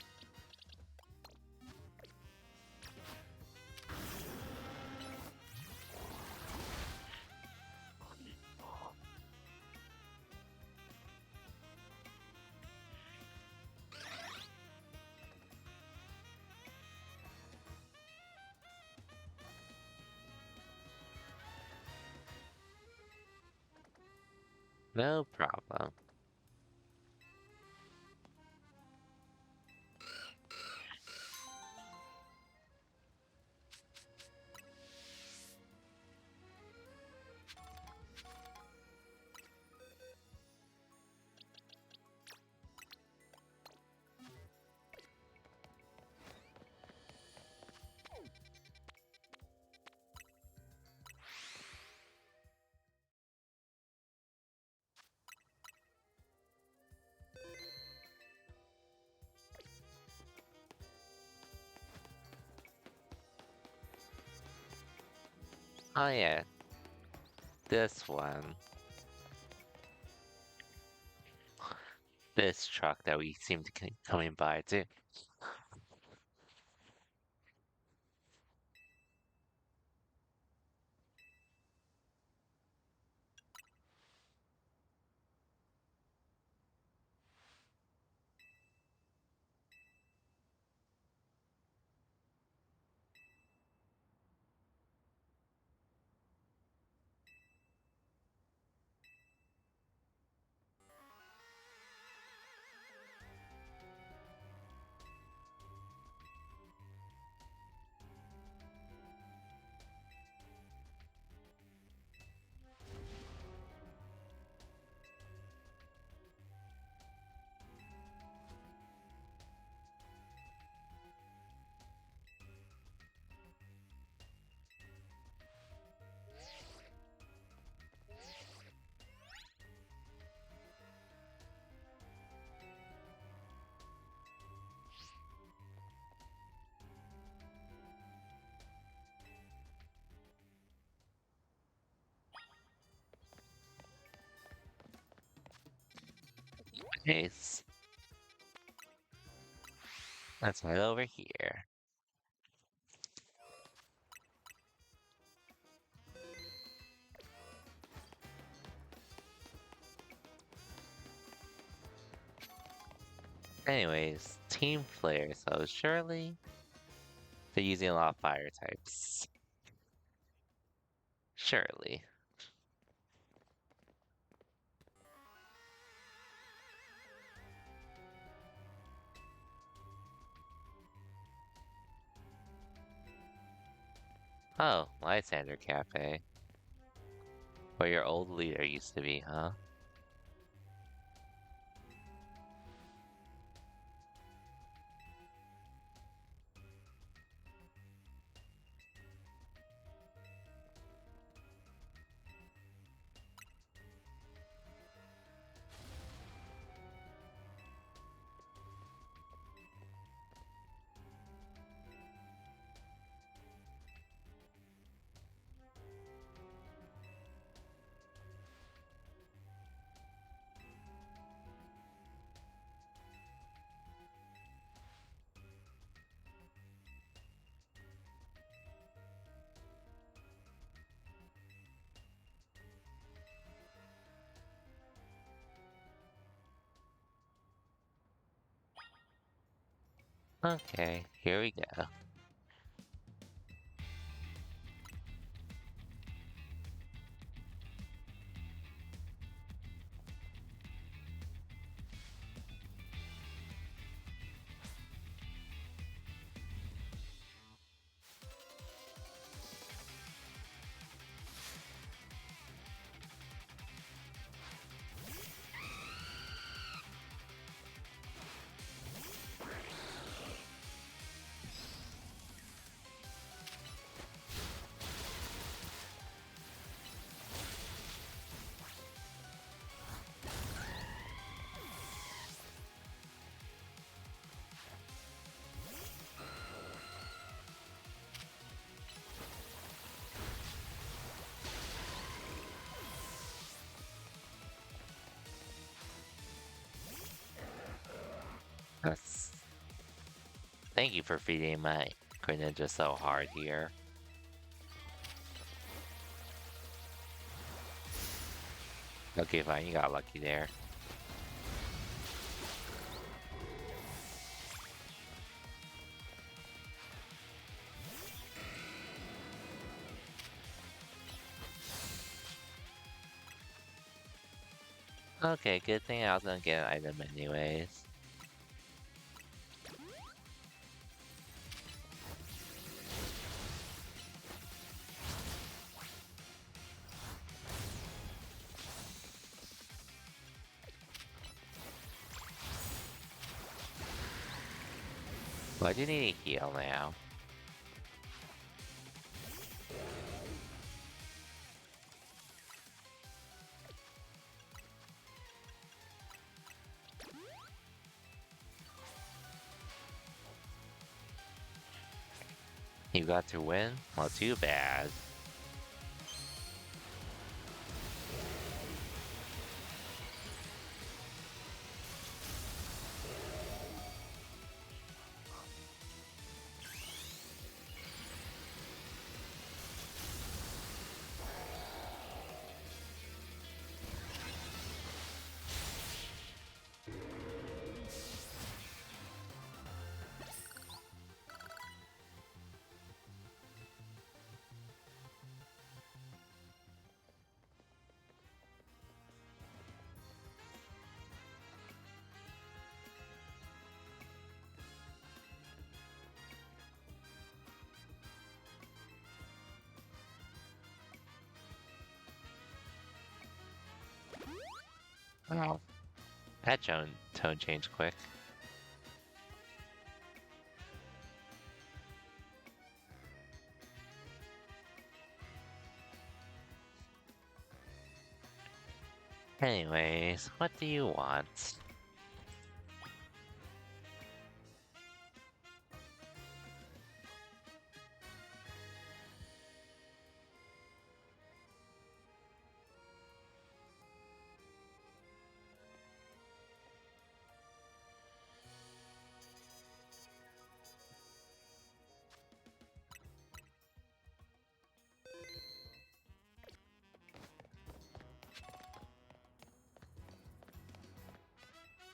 No problem. Oh yeah, this one. This truck that we seem to keep coming by too. Nice. Let's head over here. Anyways, team player, so surely they're using a lot of fire types. Surely. Oh, Lysander Cafe. Where your old leader used to be, huh? Okay, here we go. That's... Thank you for feeding my Greninja so hard here. Okay, fine, you got lucky there. Okay, good thing I was gonna get an item anyways. Why do you need a heal now? You got to win? Well, too bad. That tone changed quick. Anyways, what do you want?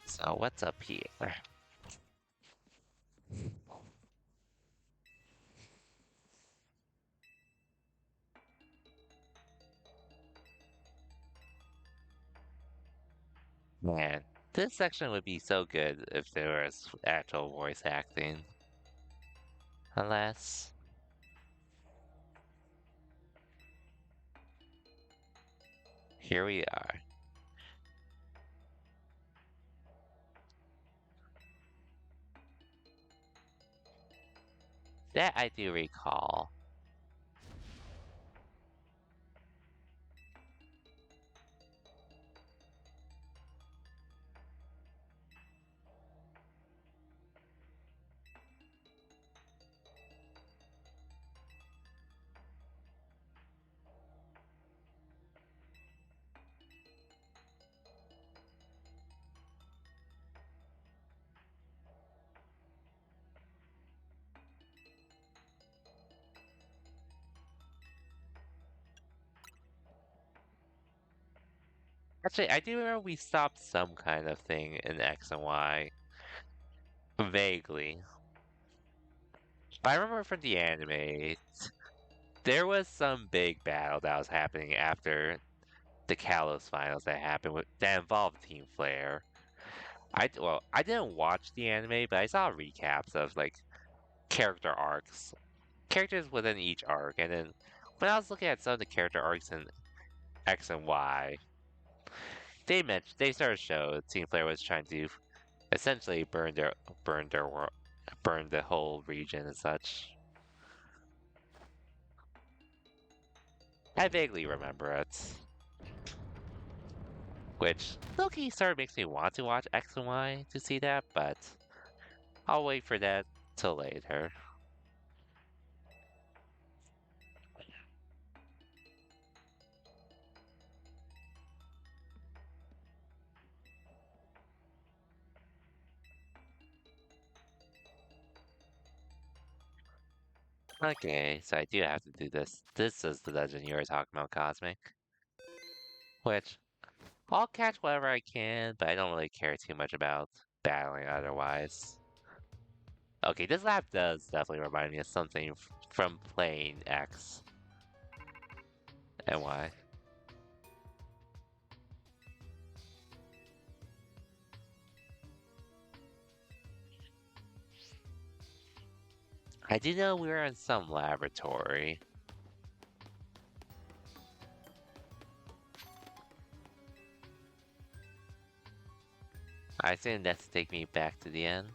So what's up here? Man, this section would be so good if there was actual voice acting. Alas, here we are. That I do recall. Actually, I do remember we stopped some kind of thing in X and Y. Vaguely. But I remember from the anime, there was some big battle that was happening after the Kalos finals that happened that involved Team Flare. I didn't watch the anime, but I saw recaps of like character arcs, characters within each arc, and then when I was looking at some of the character arcs in X and Y, they started to show Team Flare was trying to essentially burn their world, burn the whole region and such. I vaguely remember it, which Loki sort of makes me want to watch X and Y to see that, but I'll wait for that till later. Okay, so I do have to do this. This is the dungeon you were talking about, Cosmic. Which, I'll catch whatever I can, but I don't really care too much about battling otherwise. Okay, this lab does definitely remind me of something from playing X and Y. I do know we were in some laboratory. I assume that's to take me back to the end.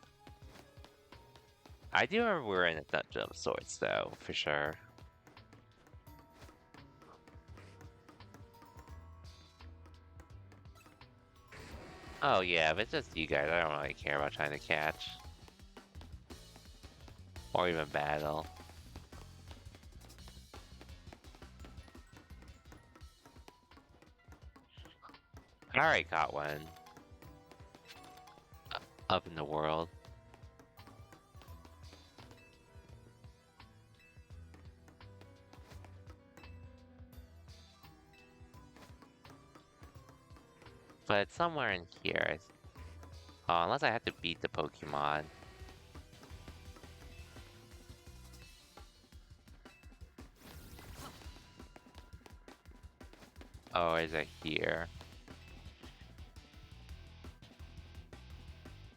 I do remember we were in a dungeon of sorts, though, for sure. Oh yeah, but it's just you guys. I don't really care about trying to catch. Or even battle. I already caught one. Up in the world. But it's somewhere in here. Oh, unless I have to beat the Pokemon. Oh, is it here?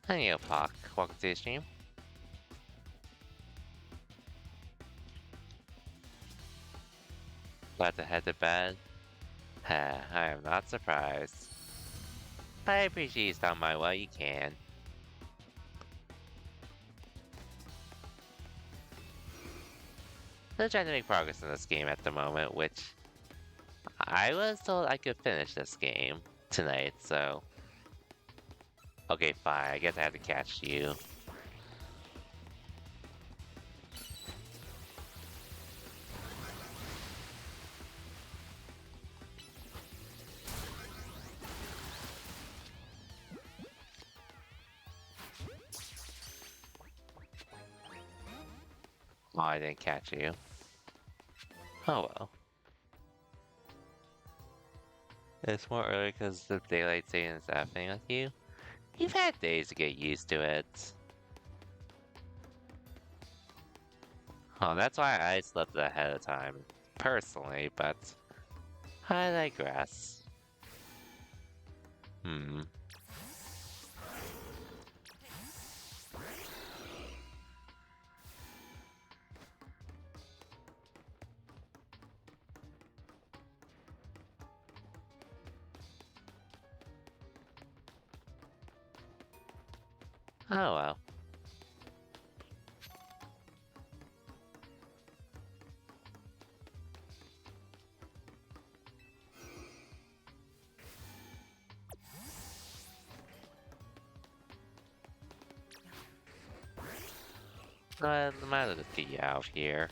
Hey, Pock. Welcome to the stream. Glad to head to bed. I am not surprised. But I appreciate you stopping by while you can. Still trying to make progress in this game at the moment, which I was told I could finish this game tonight, so... Okay, fine, I guess I have to catch you. Oh, I didn't catch you. Oh well. It's more early because the daylight saving is happening with you. You've had days to get used to it. Oh, that's why I slept ahead of time, personally, but I digress. Hmm. Oh well. I might as well just get you out here.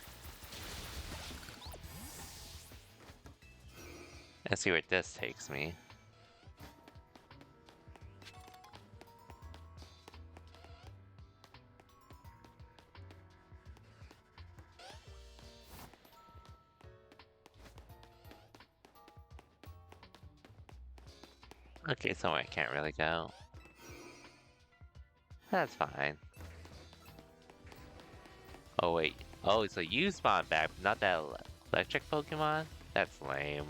And see where this takes me. Okay, somewhere I can't really go. That's fine. Oh wait. Oh, so you spawned back, not that electric Pokemon? That's lame.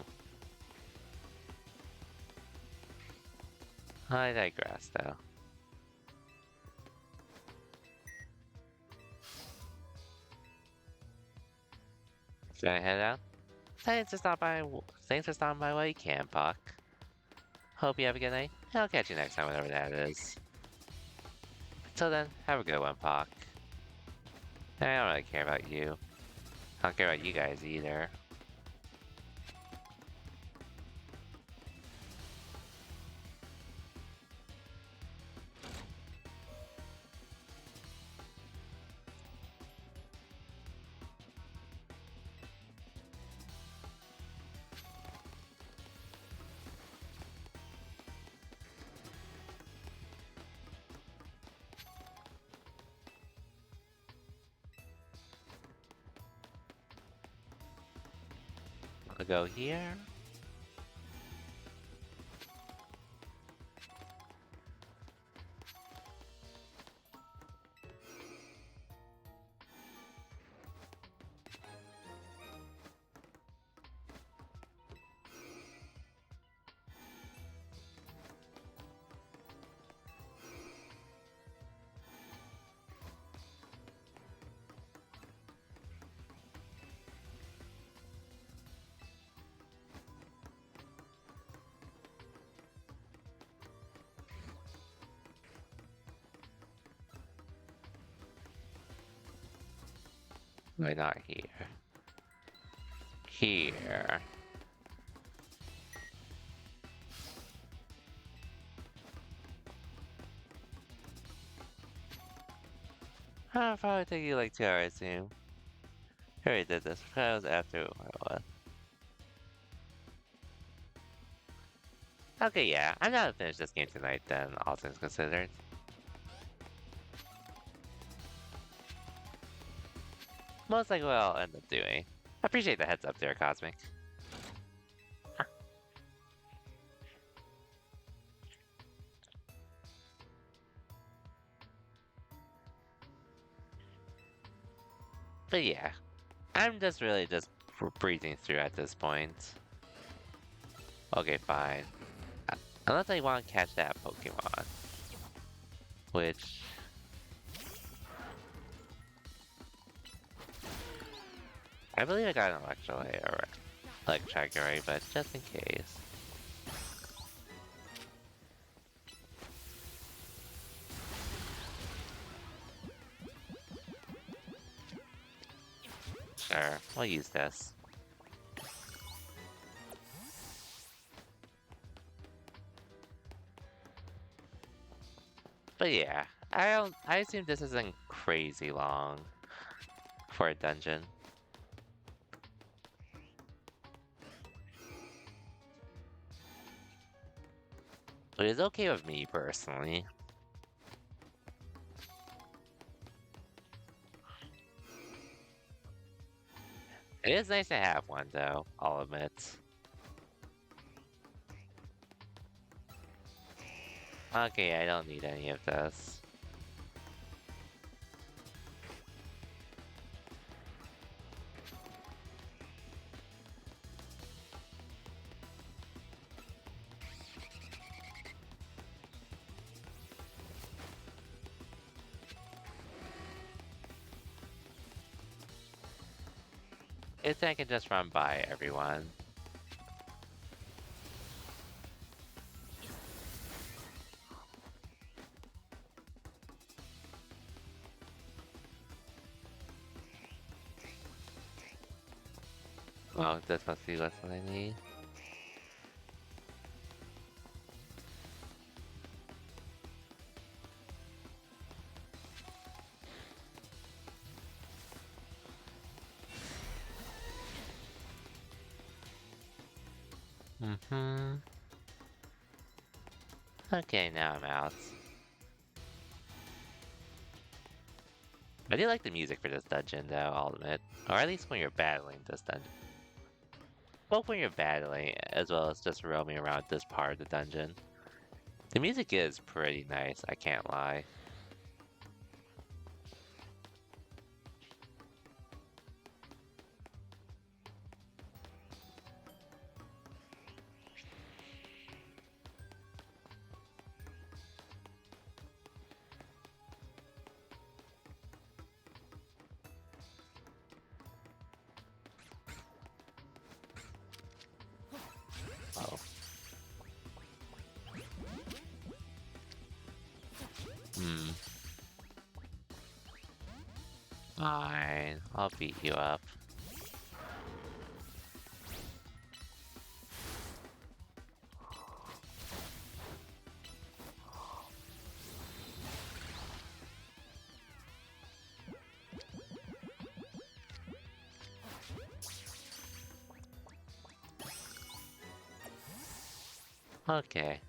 I digress, though. Should I head out? Thanks for stopping by while you can, Puck. Hope you have a good night. I'll catch you next time, whatever that is. Until then, have a good one, Puck. I don't really care about you. I don't care about you guys either. I'll go here. Why not here? Here. I'll probably take you like 2 hours soon. I already did this. That was after what? Okay, yeah. I'm not gonna finish this game tonight then, all things considered. Most likely what I'll end up doing. I appreciate the heads up there, Cosmic. But yeah, I'm just really just breezing through at this point. Okay, fine. Unless I want to catch that Pokemon. Which... I believe I got an Electrolyte or Electric already, but just in case. I'll use this. But yeah, I assume this isn't crazy long for a dungeon. But it's okay with me personally. It is nice to have one though, I'll admit. Okay, I don't need any of this. It's I can just run by everyone. Oh, this must be what I need. Mm-hmm. Okay, now I'm out. I do like the music for this dungeon though, I'll admit. Or at least when you're battling this dungeon. Both when you're battling, as well as just roaming around this part of the dungeon. The music is pretty nice, I can't lie. Oh. Hmm. Fine, I'll beat you up. Okay.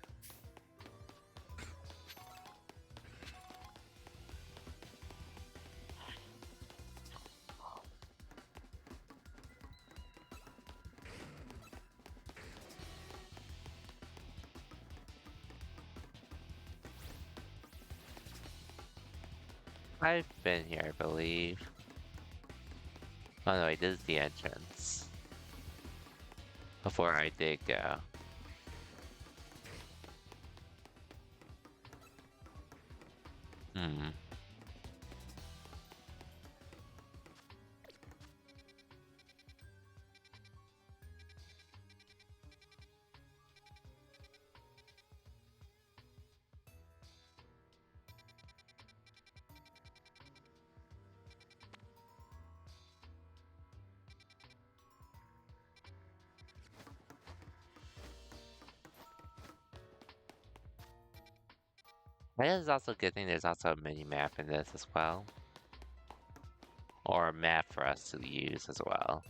I've been here, I believe. Oh no, wait, this is the entrance. Before I did go. Hmm. That is also a good thing there's also a mini map in this as well. Or a map for us to use as well.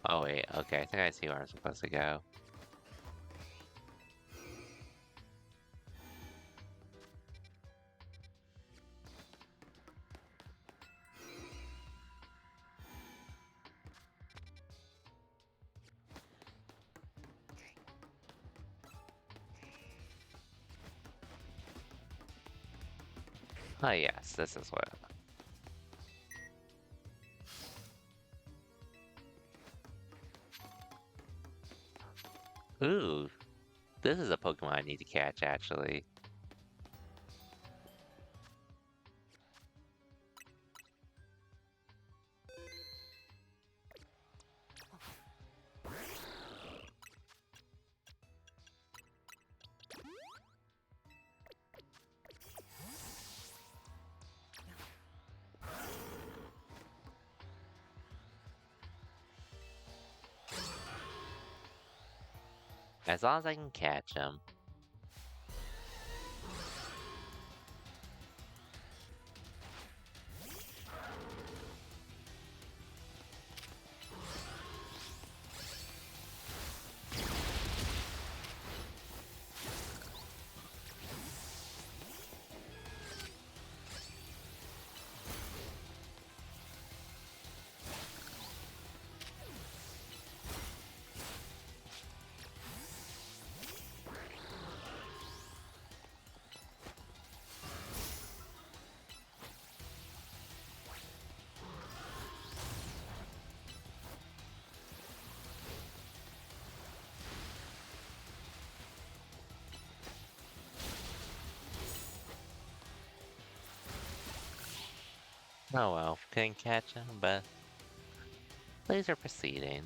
Oh wait, okay, I think I see where I'm supposed to go. Oh yes, this is what. Ooh, this is a Pokemon I need to catch actually. As long as I can catch him. Oh well, couldn't catch him, but things are proceeding.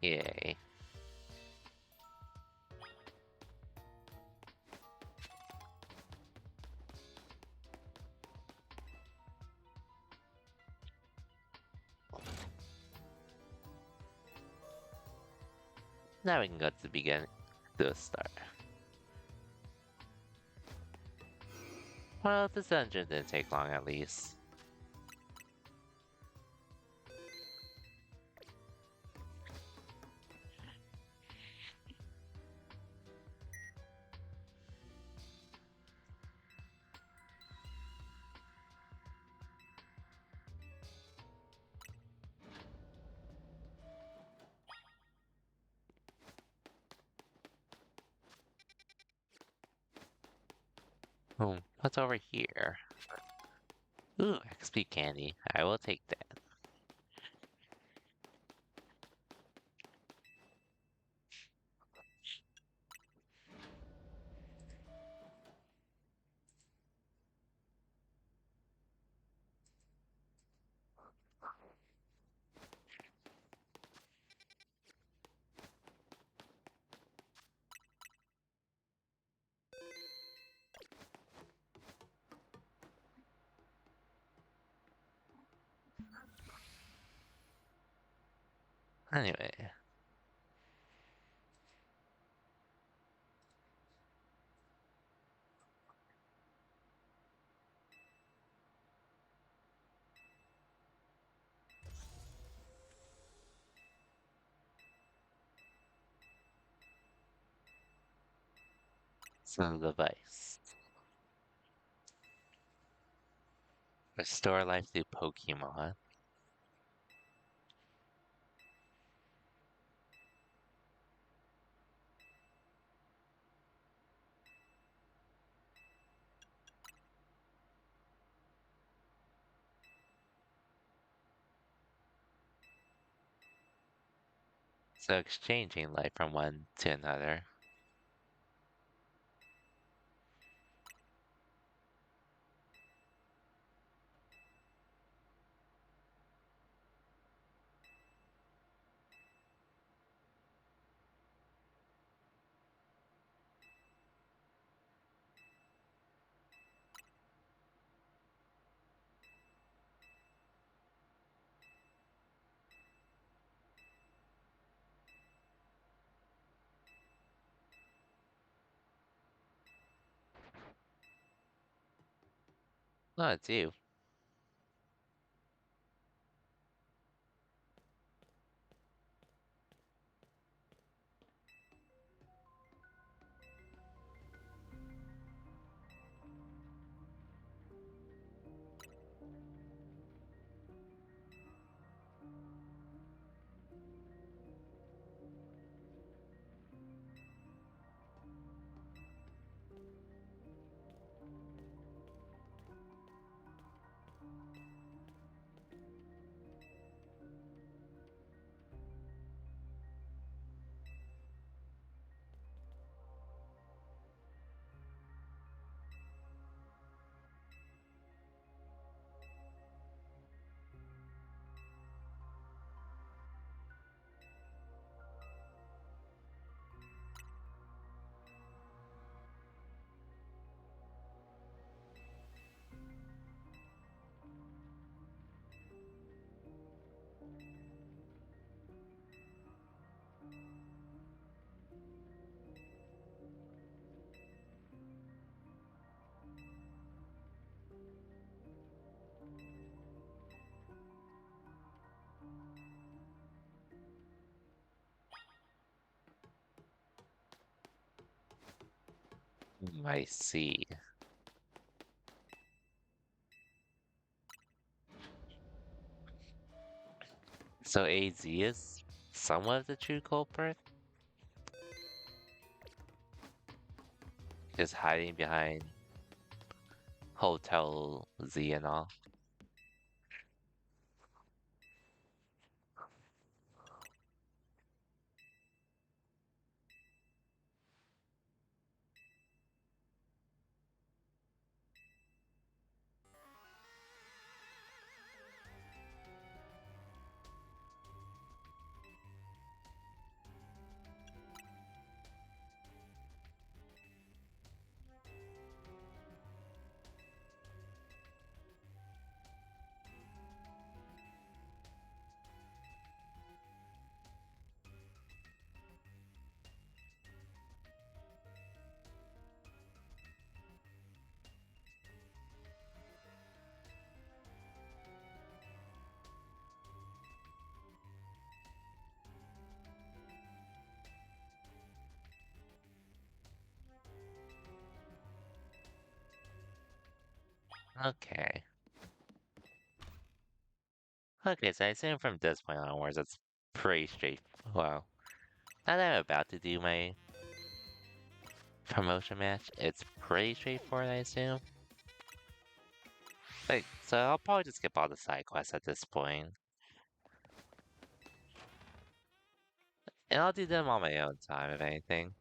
Yay. Now we can go to the beginning, to the start. Well, this dungeon didn't take long at least. What's over here? Ooh, XP candy. I will take that. Anyway, some device. Restore life to Pokemon. So exchanging life from one to another. Oh, it's you. I see. So AZ is somewhat of the true culprit? Just hiding behind Hotel Z and all. Okay. Okay, so I assume from this point onwards it's pretty straight. Well, now that I'm about to do my promotion match, it's pretty straightforward, I assume. Like, so I'll probably just skip all the side quests at this point. And I'll do them on my own time, if anything.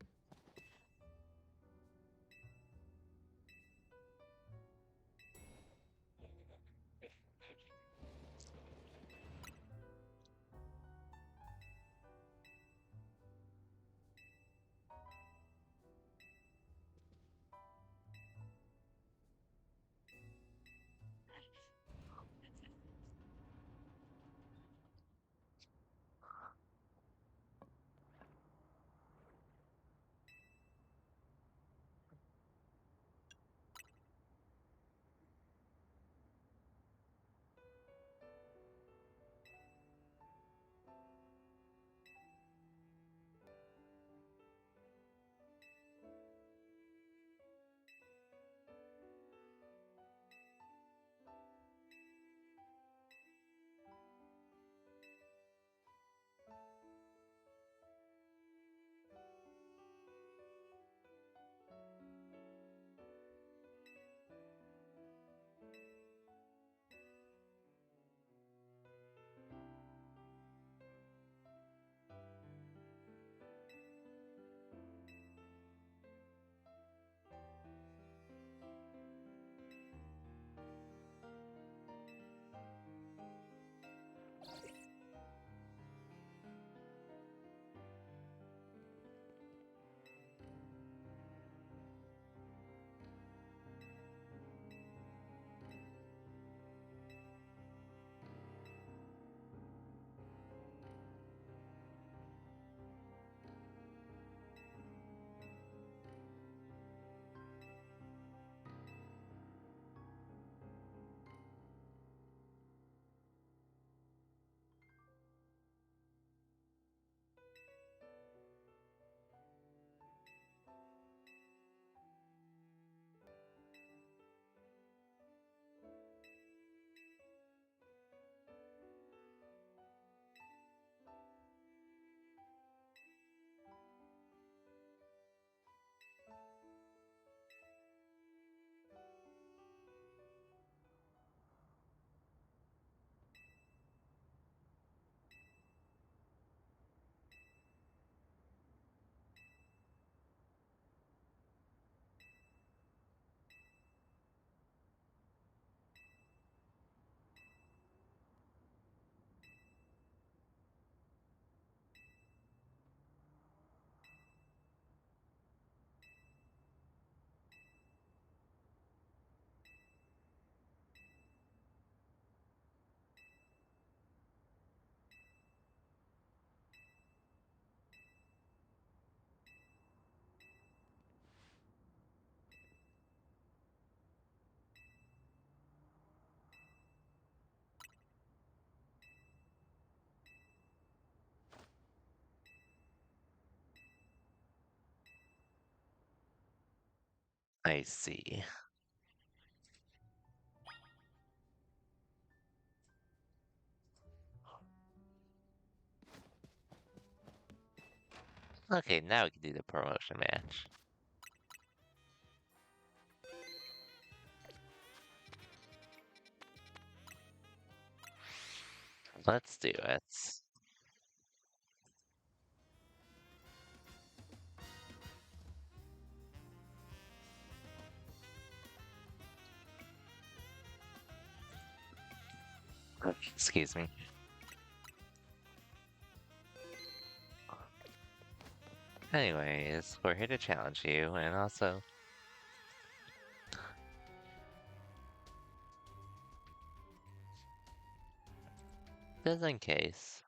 I see. Okay, now we can do the promotion match. Let's do it. Excuse me. Anyways, we're here to challenge you, and also... just in case.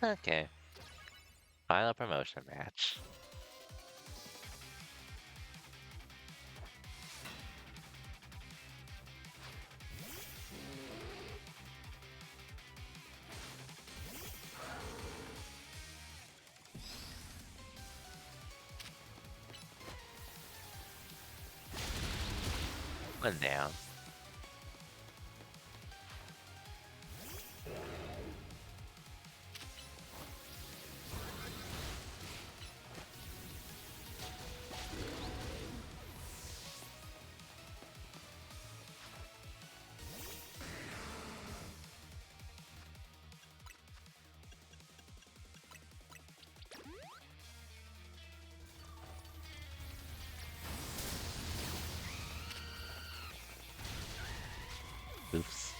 Okay. Final promotion match. One down. Oops.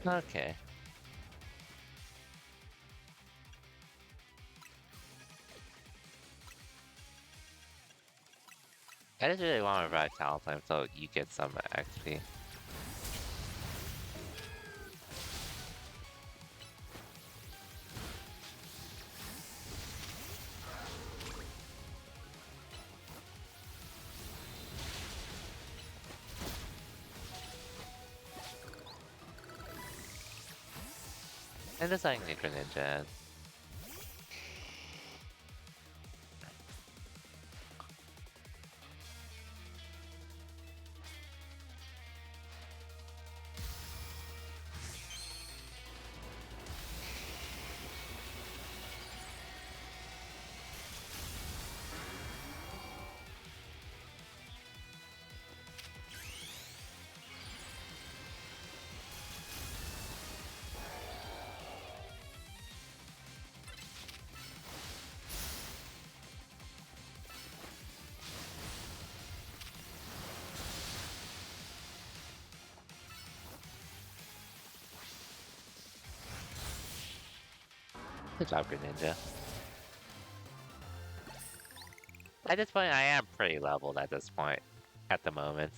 Okay. I just really want to revive Talentime so you get some XP. And just like Nature Ninja. Good job, Greninja. At this point, I am pretty leveled at this point. At the moment.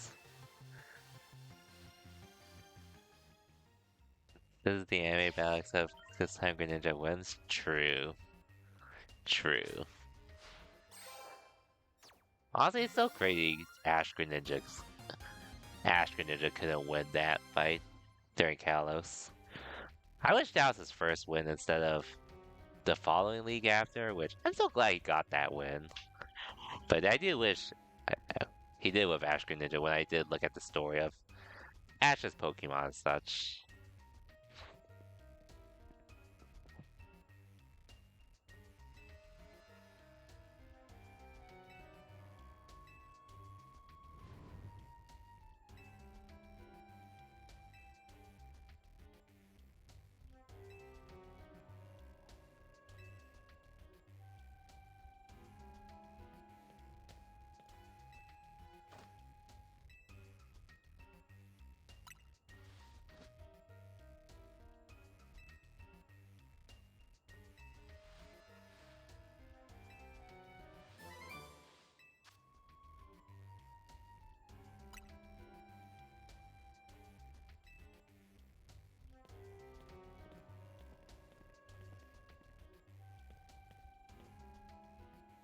This is the anime battle, except this time Greninja wins. True. True. Honestly, it's so crazy Ash Greninja couldn't win that fight during Kalos. I wish that was his first win instead of the following league after, which I'm so glad he got that win. But I do wish he did with Ash Greninja when I did look at the story of Ash's Pokemon and such.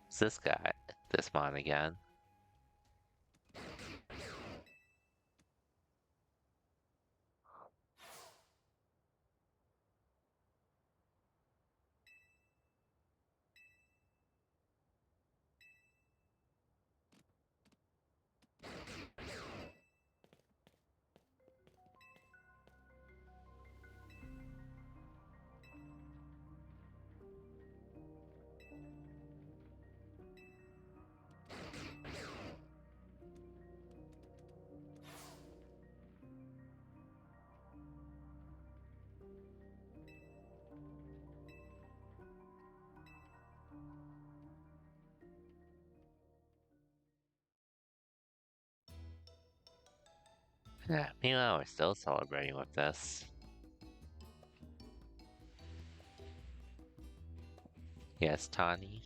It's this guy, this mon again. Yeah, meanwhile, we're still celebrating with this. Yes, Tani.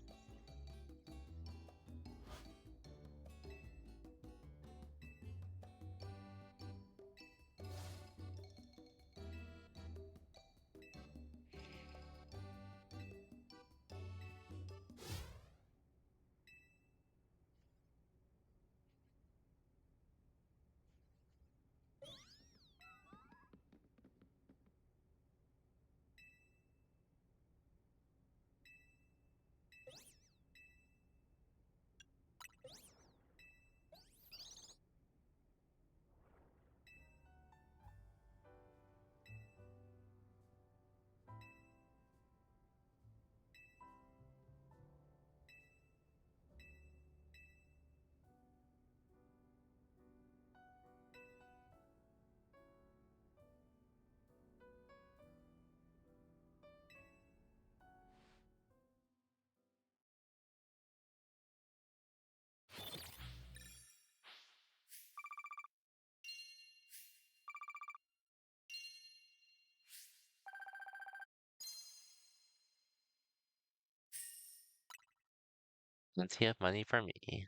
Does he have money for me?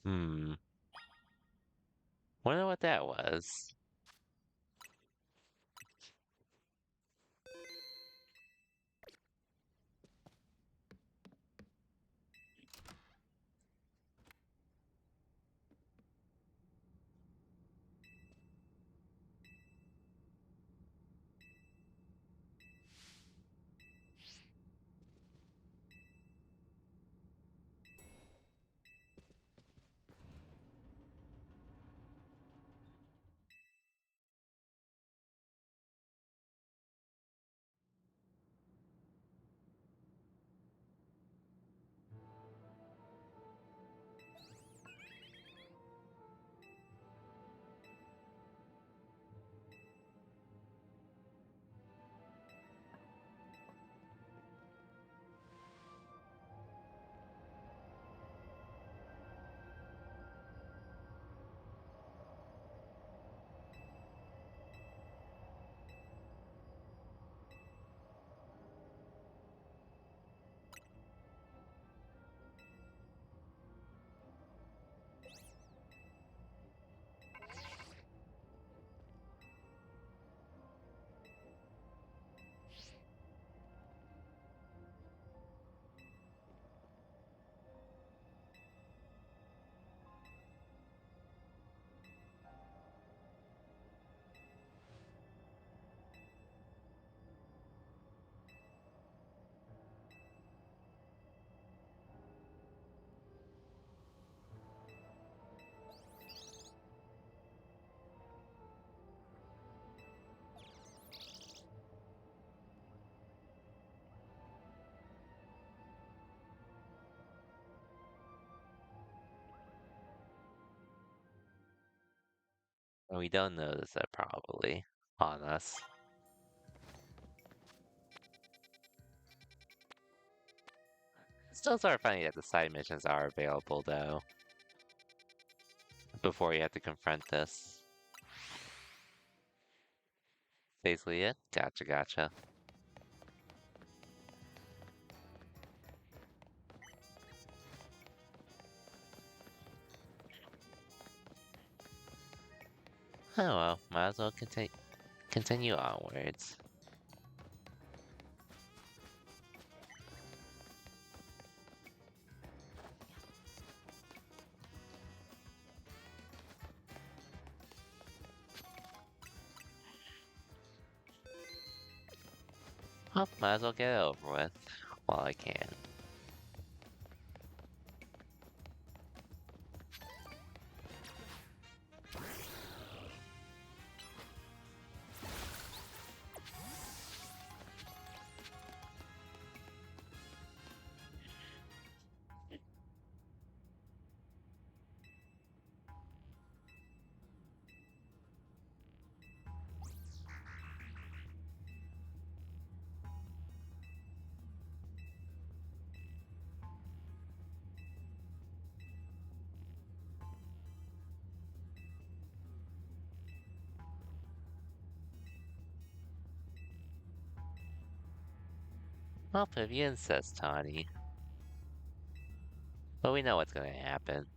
Hmm. Wonder what that was. And we don't notice it probably on us. Still sort of funny that the side missions are available though. Before you have to confront this. Basically it? Gotcha, gotcha. Oh well, might as well continue onwards. Well, might as well get it over with while I can. Well, if you insist, Tawny. But we know what's gonna happen.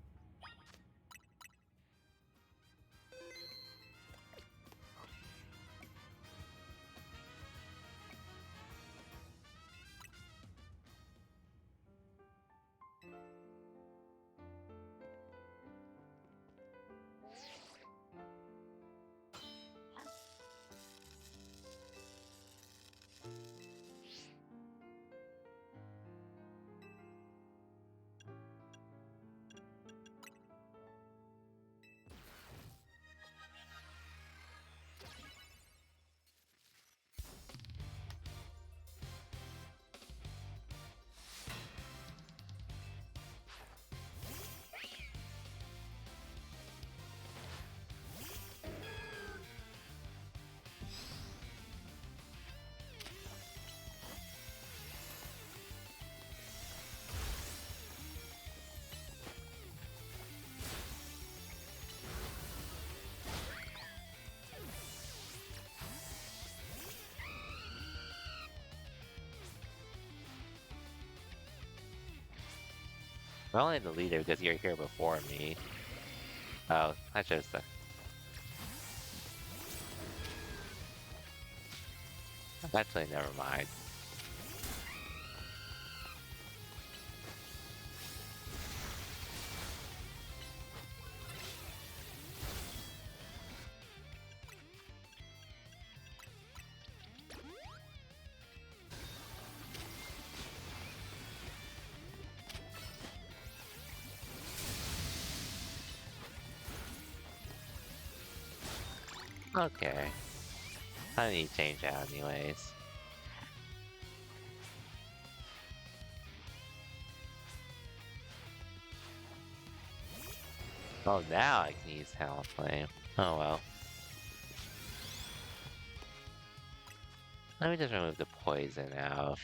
We're only the leader because you're here before me. Oh, I should have said. Actually, never mind. Okay. I need to change out anyways. Oh, now I can use Talon Flame. Oh well. Let me just remove the poison out.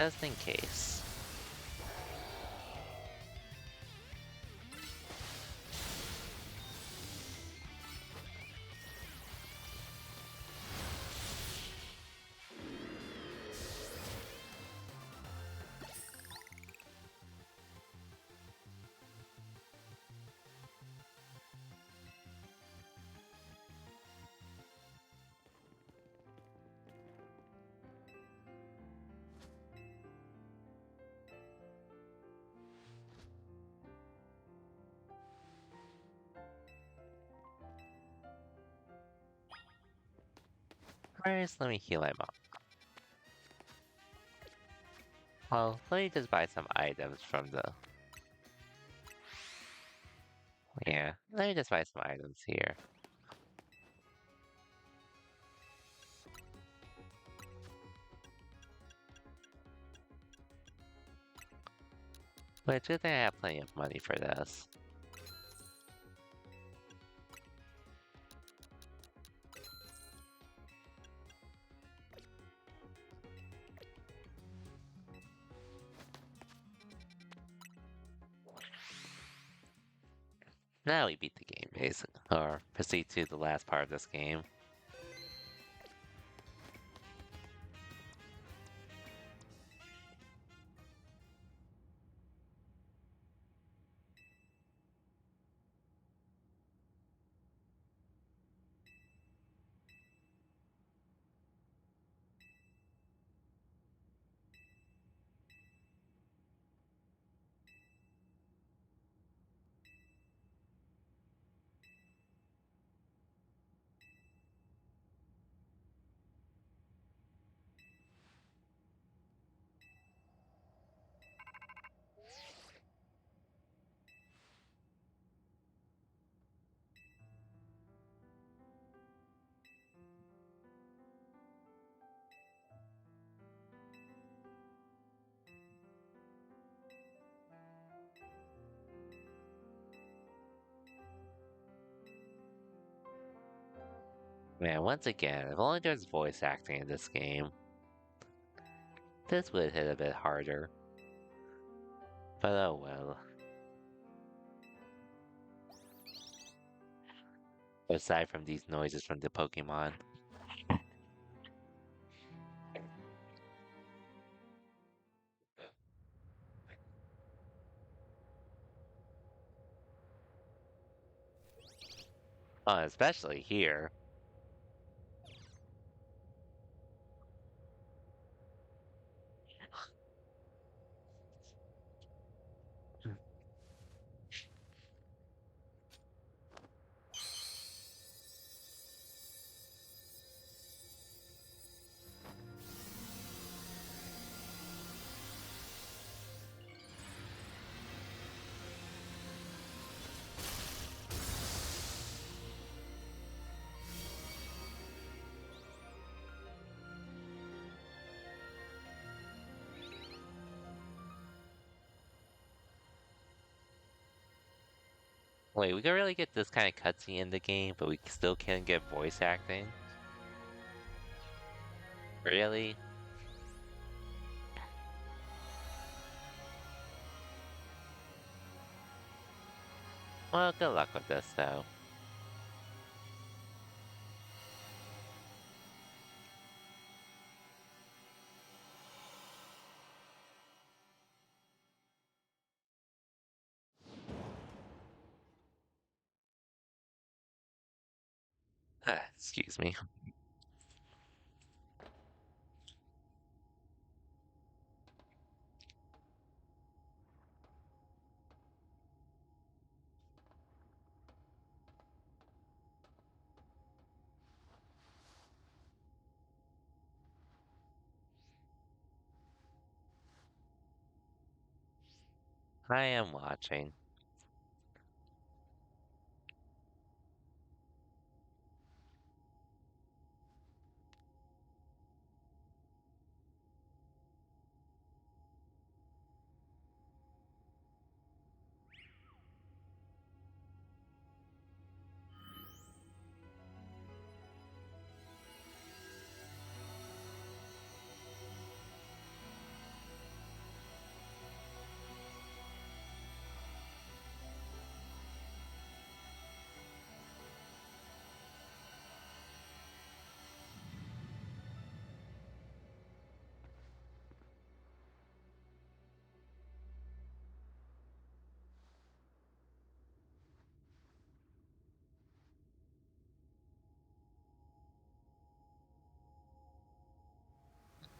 Just in case. First, let me heal my mom. Well, let me just buy some items from the... Yeah, let me just buy some items here. Which, I think I have plenty of money for this. Now we beat the game, basically. Or proceed to the last part of this game. Man, once again, if only there's voice acting in this game, this would hit a bit harder. But oh well. Aside from these noises from the Pokemon. Especially here. Wait, we can really get this kind of cutscene in the game, but we still can't get voice acting? Really? Well, good luck with this, though. Excuse me. I am watching.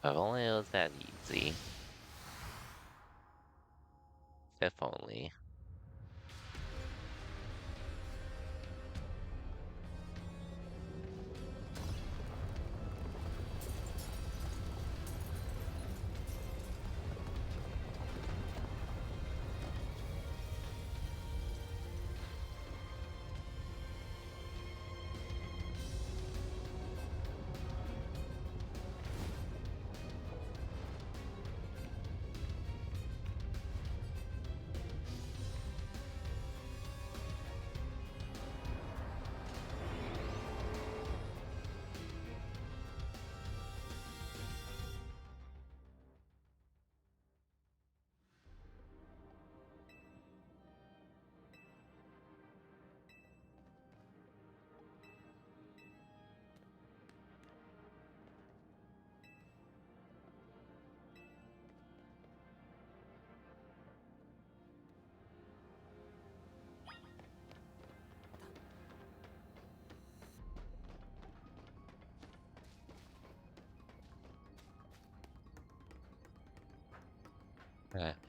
If only it was that easy. If only.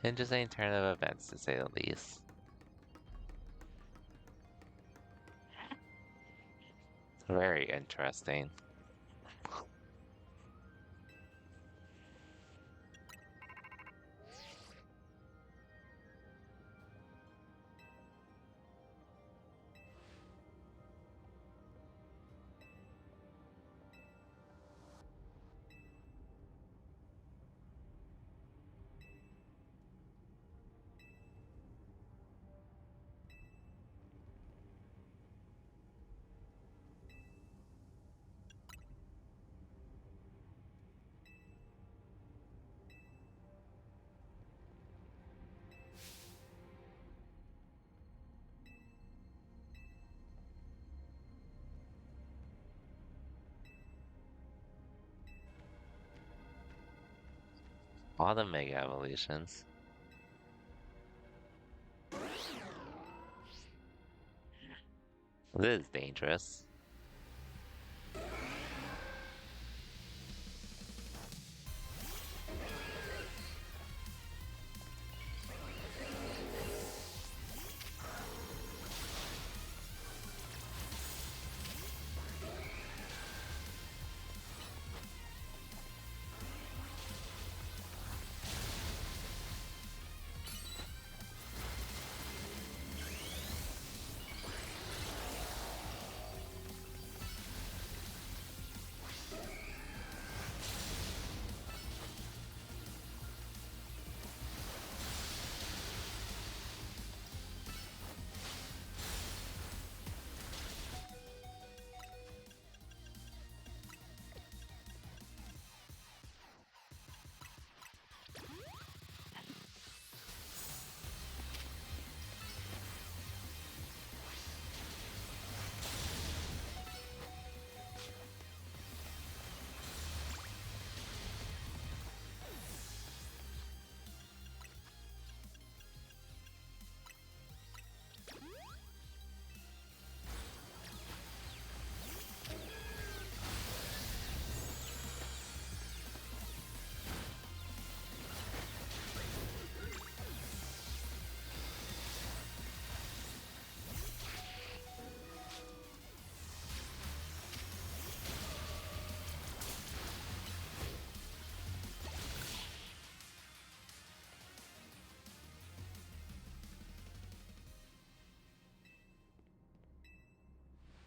Interesting turn of events to say the least. Very interesting. All the Mega Evolutions. This is dangerous.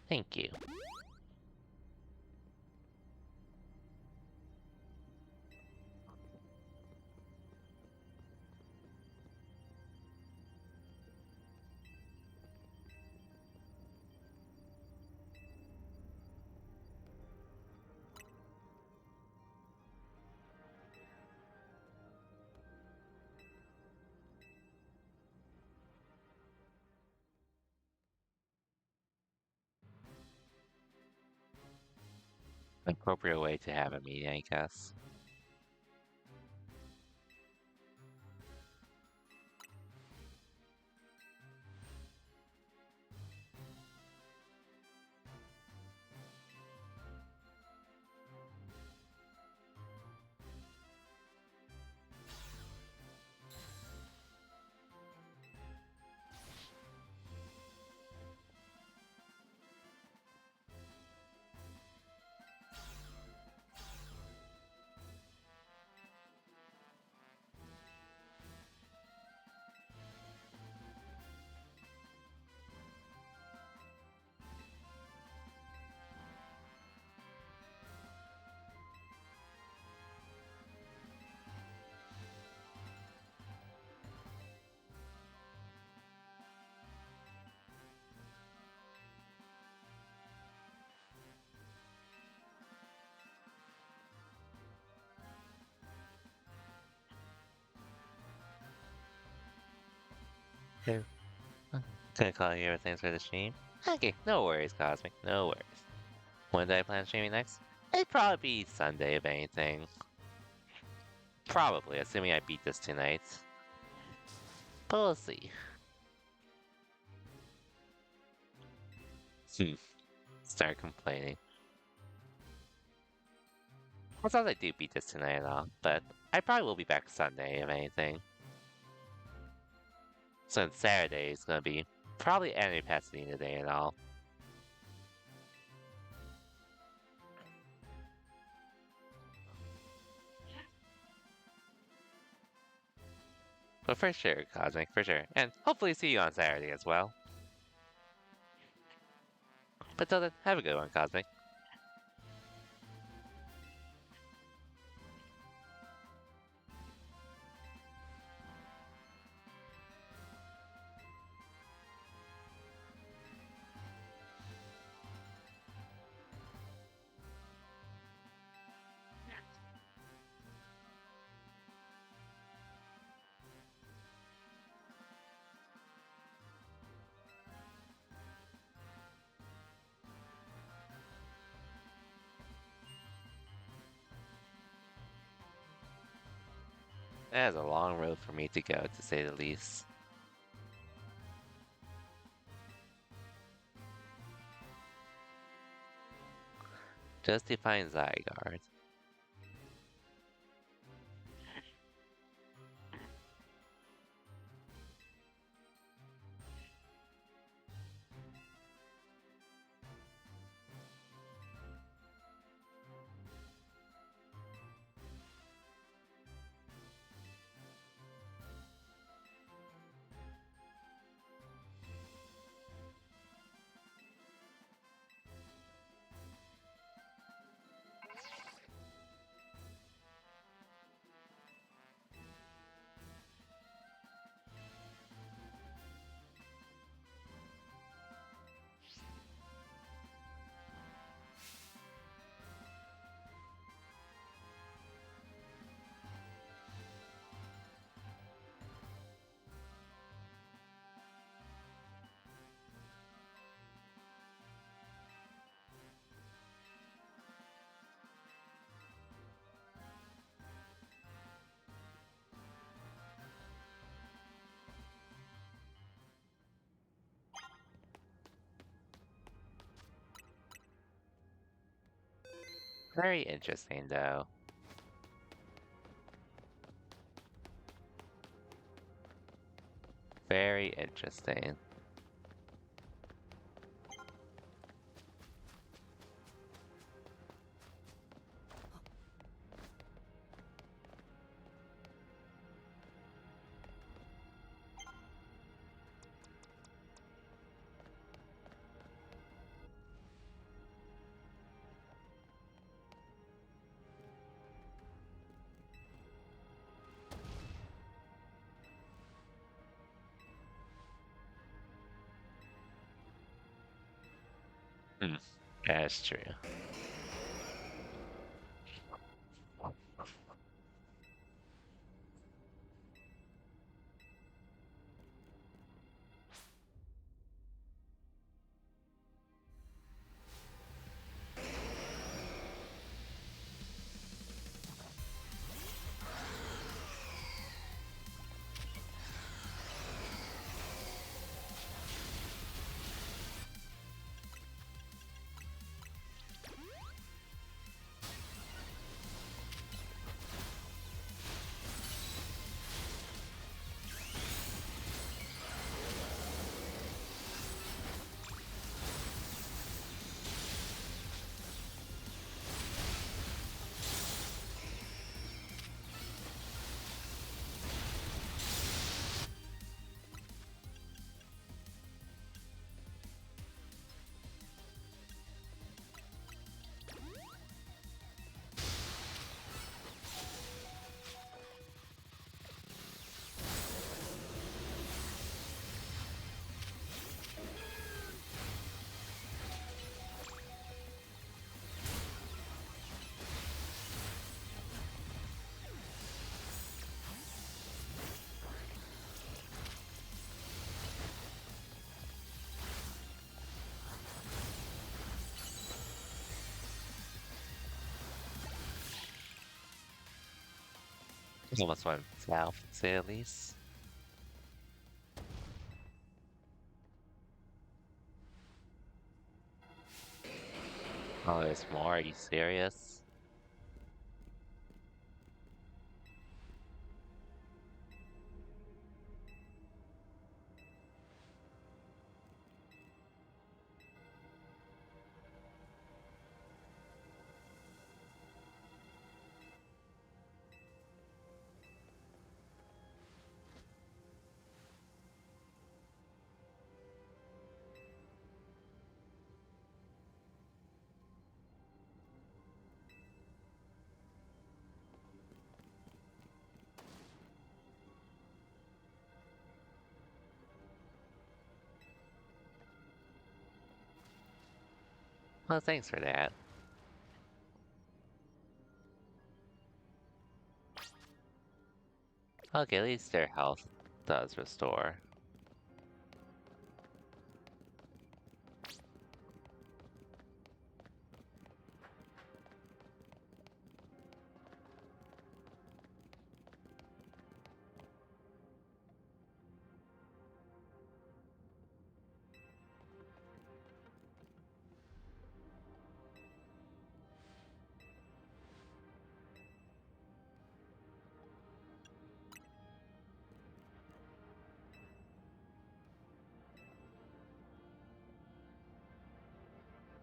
Thank you. Appropriate way to have a meeting, I guess. Okay. Gonna call you thanks for the stream. Okay, no worries, Cosmic. No worries. When do I plan streaming next? It'd probably be Sunday, if anything. Probably, assuming I beat this tonight. But we'll see. Start complaining. As long as I do beat this tonight and all, but I probably will be back Sunday, if anything. Since Saturday is gonna be probably Anime Pasadena Day and all. But for sure, Cosmic, for sure. And hopefully see you on Saturday as well. But till then, have a good one, Cosmic. That is a long road for me to go, to say the least. Just to find Zygarde. Very interesting, though. Very interesting. Hmm, that's true. Almost went south, to say the least. Oh, there's more? Are you serious? Well, thanks for that. Okay, at least their health does restore.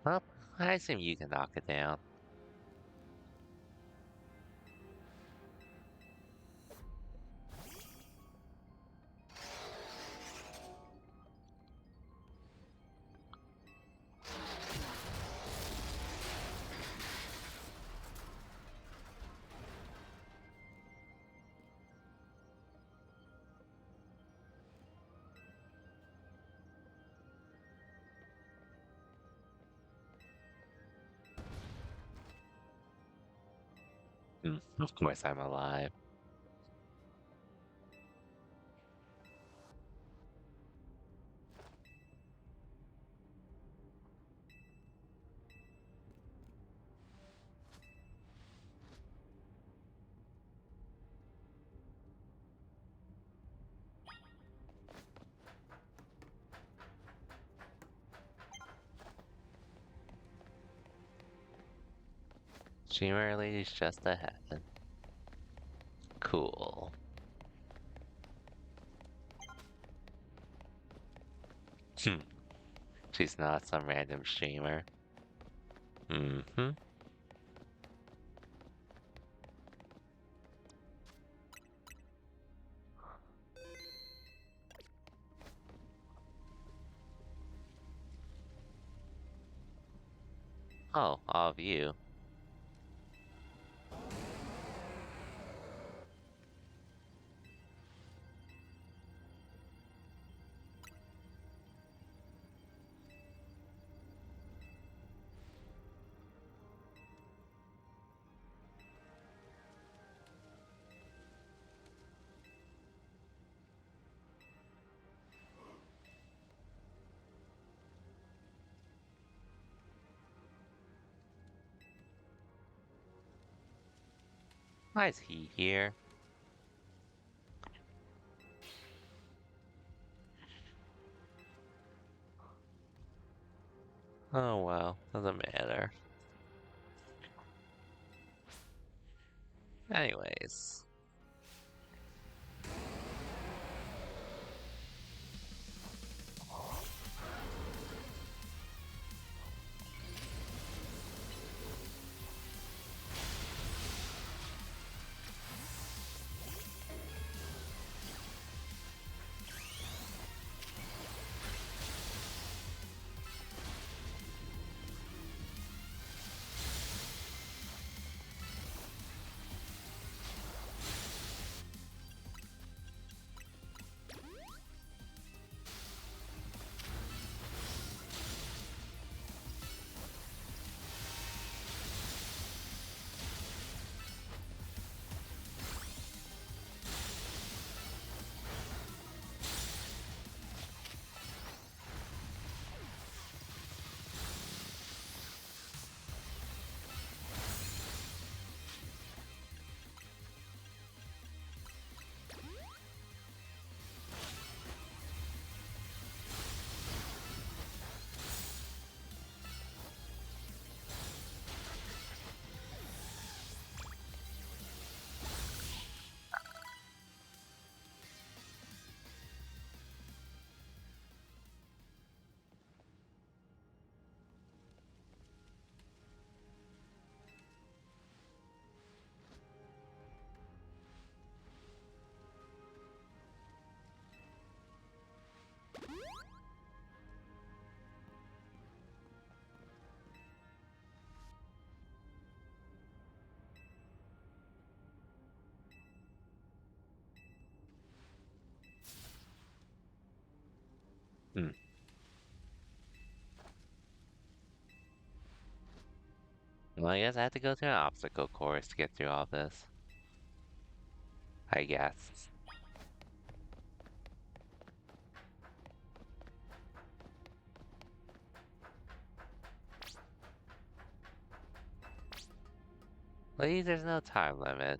Well, I assume you can knock it down. Of course I'm alive. Shimmer Lady's just ahead. Cool. Hmm. She's not some random streamer. Mm-hmm. Oh, all of you. Why is he here? Oh well, doesn't matter. Anyways. Well, I guess I have to go through an obstacle course to get through all this. I guess. Please, there's no time limit.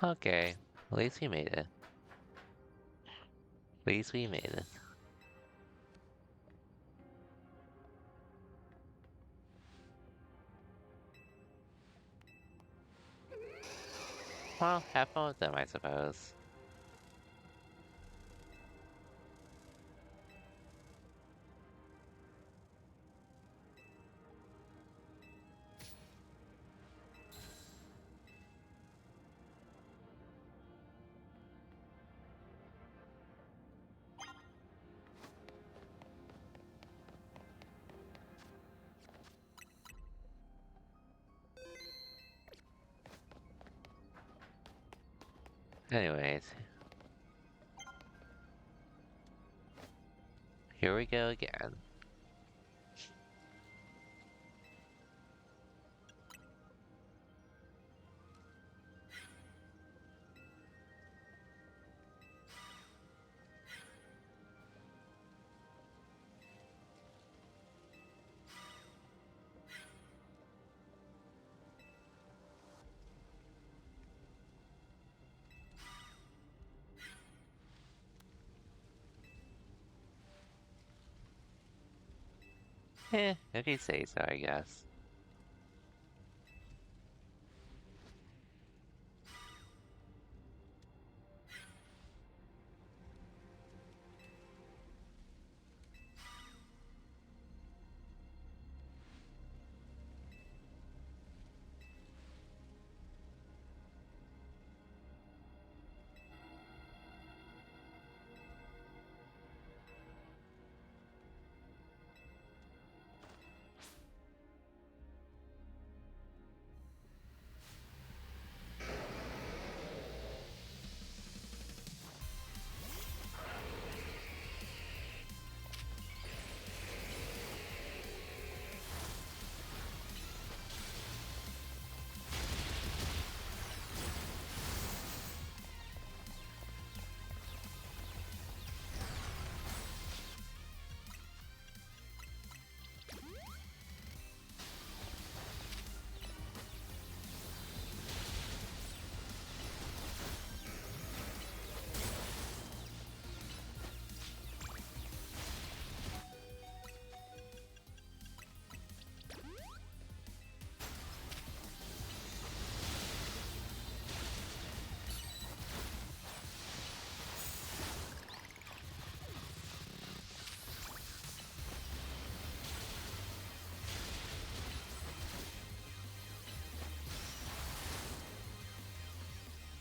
Okay, at least we made it. At least we made it. Well, have fun with them, I suppose. Anyways, here we go again. If you say so, I guess.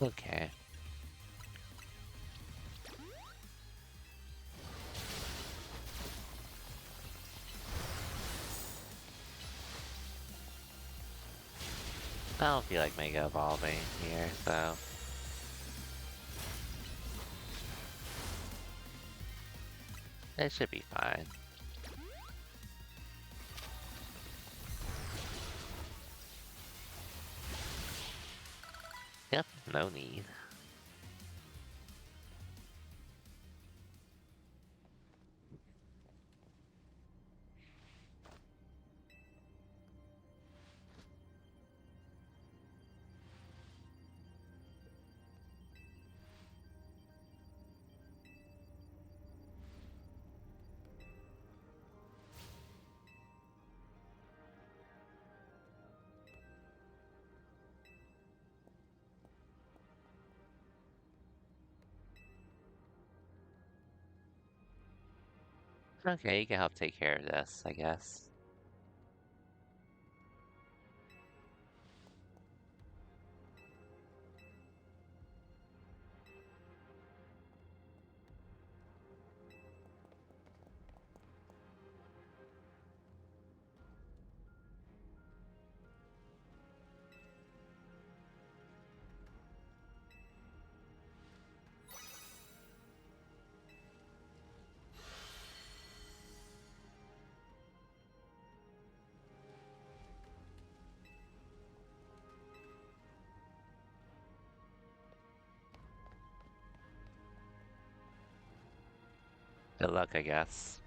Okay. I don't feel like Mega Evolving here, so... It should be fine. Yep, no need. Okay, you can help take care of this, I guess. Good luck, I guess.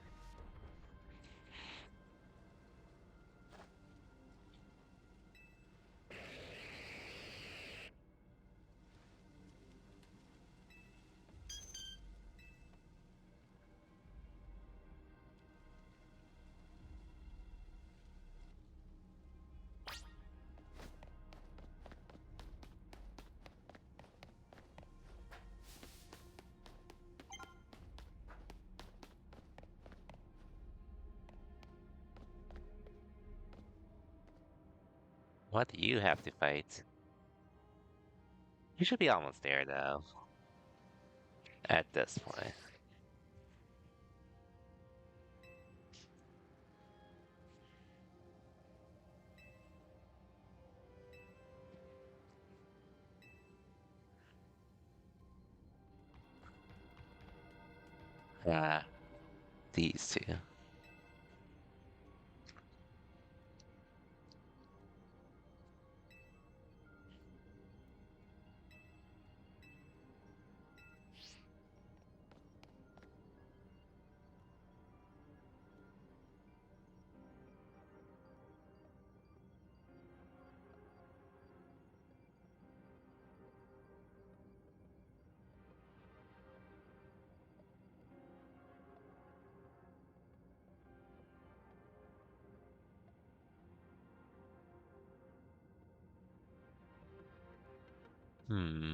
What do you have to fight? You should be almost there, though. At this point. Ah, these two. Hmm.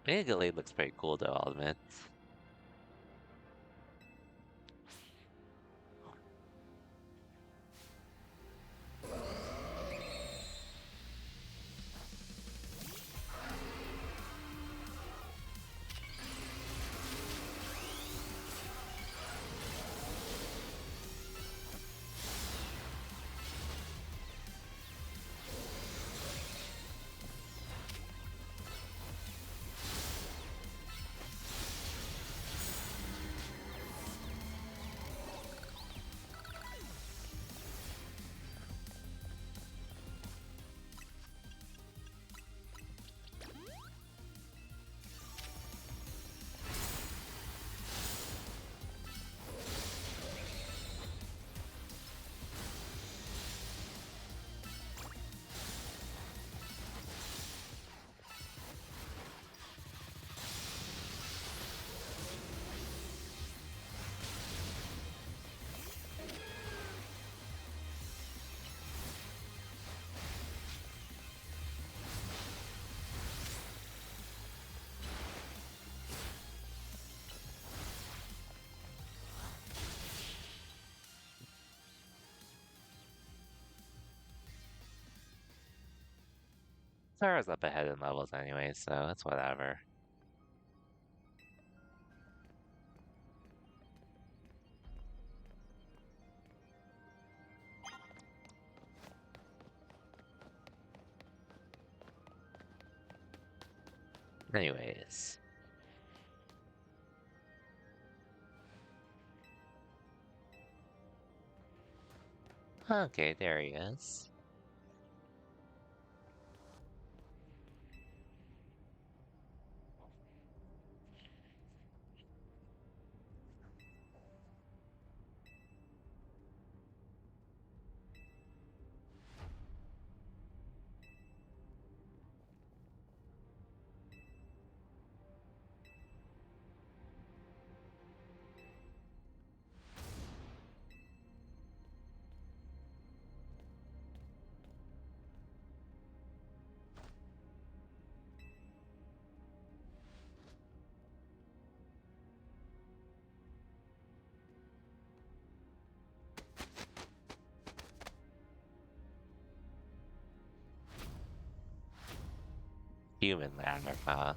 Megalade looks pretty cool, though, I'll admit. Zara's up ahead in levels anyway, so it's whatever. Anyways. Okay, there he is. human larva.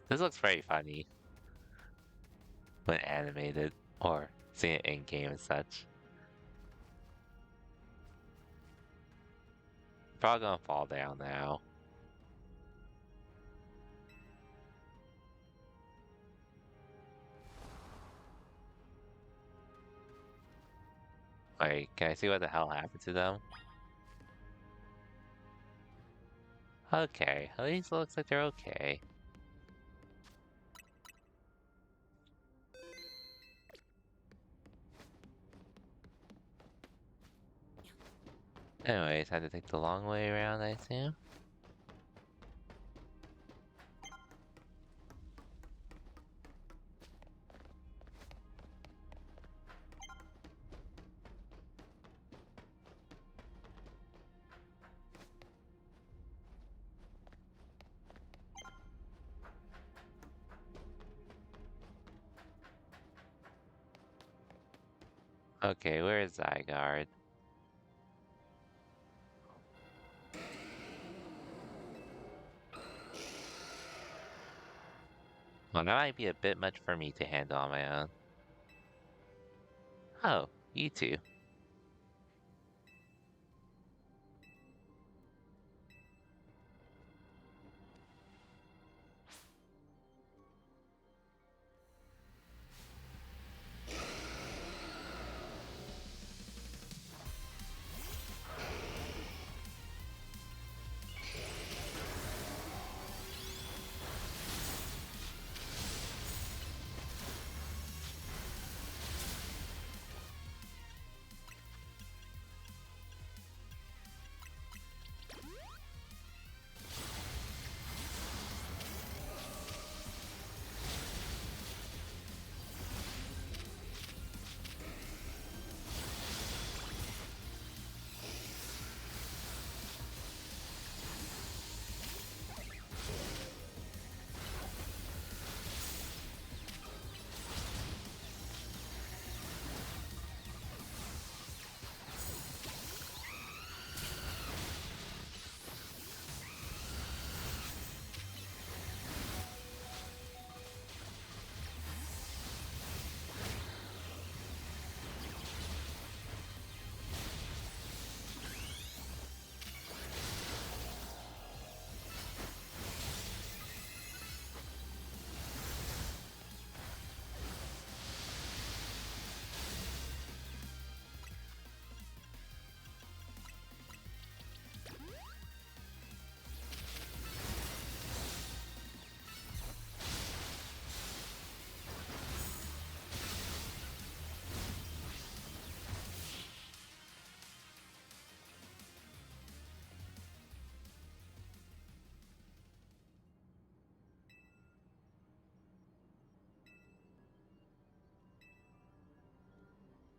This looks very funny when animated or seeing it in game and such. Probably gonna fall down now. Wait, can I see what the hell happened to them? Okay, at least it looks like they're okay. Anyways, had to take the long way around, I assume. Okay, where is Zygarde? Well, that might be a bit much for me to handle on my own. Oh, you two.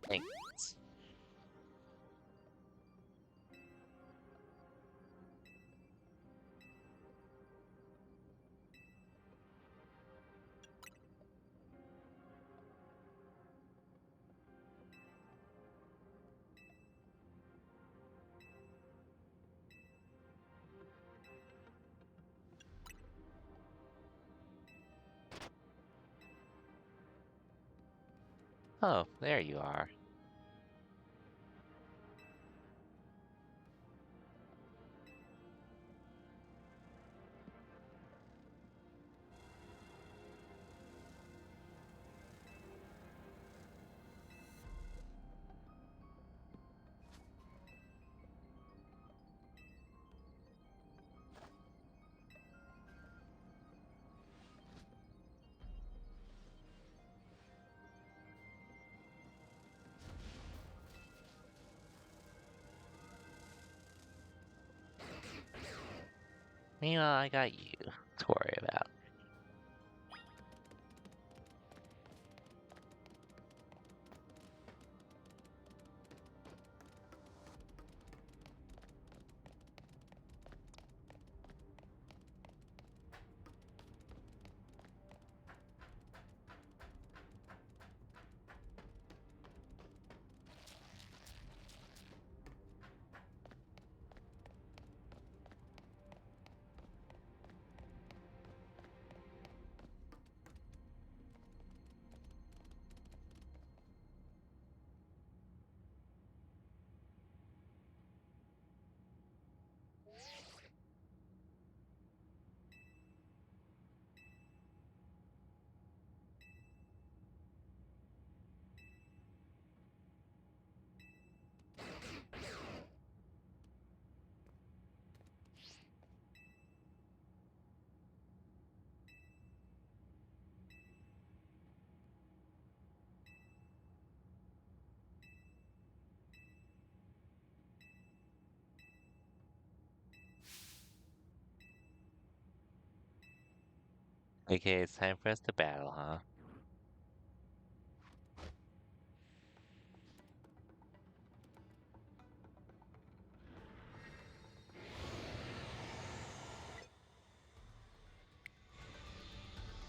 Thanks. Oh, there you are. Meanwhile, I got you to worry about. Okay, it's time for us to battle, huh?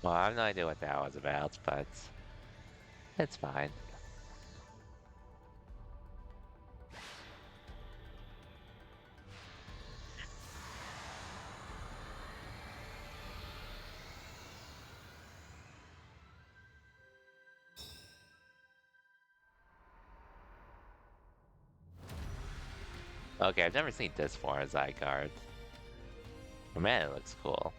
Well, I have no idea what that was about, but it's fine. Okay, I've never seen this form of Zygarde. But man, it looks cool.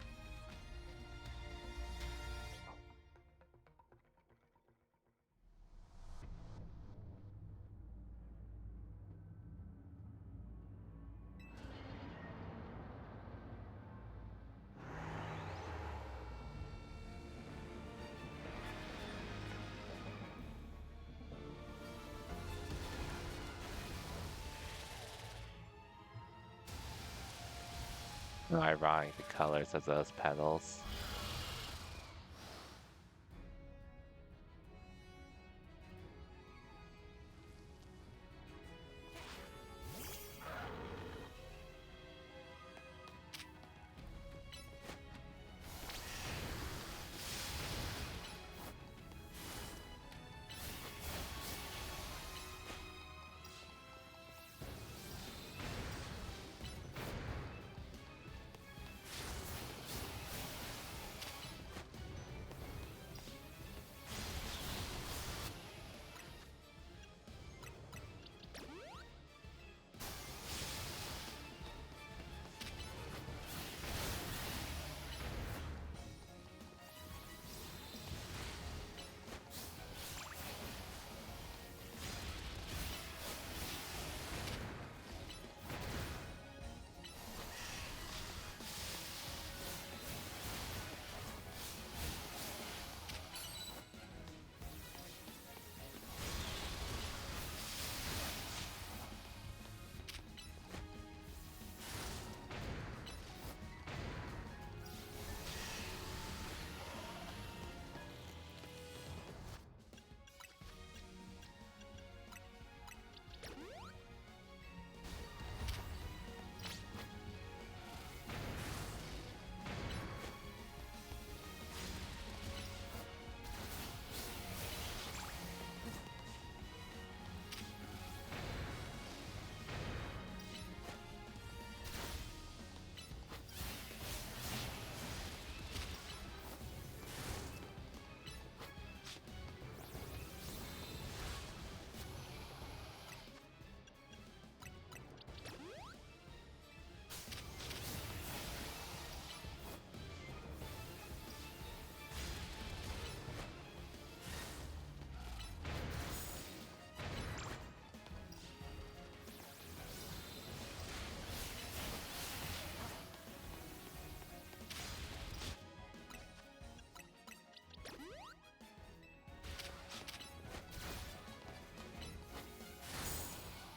Ironic, the colors of those petals.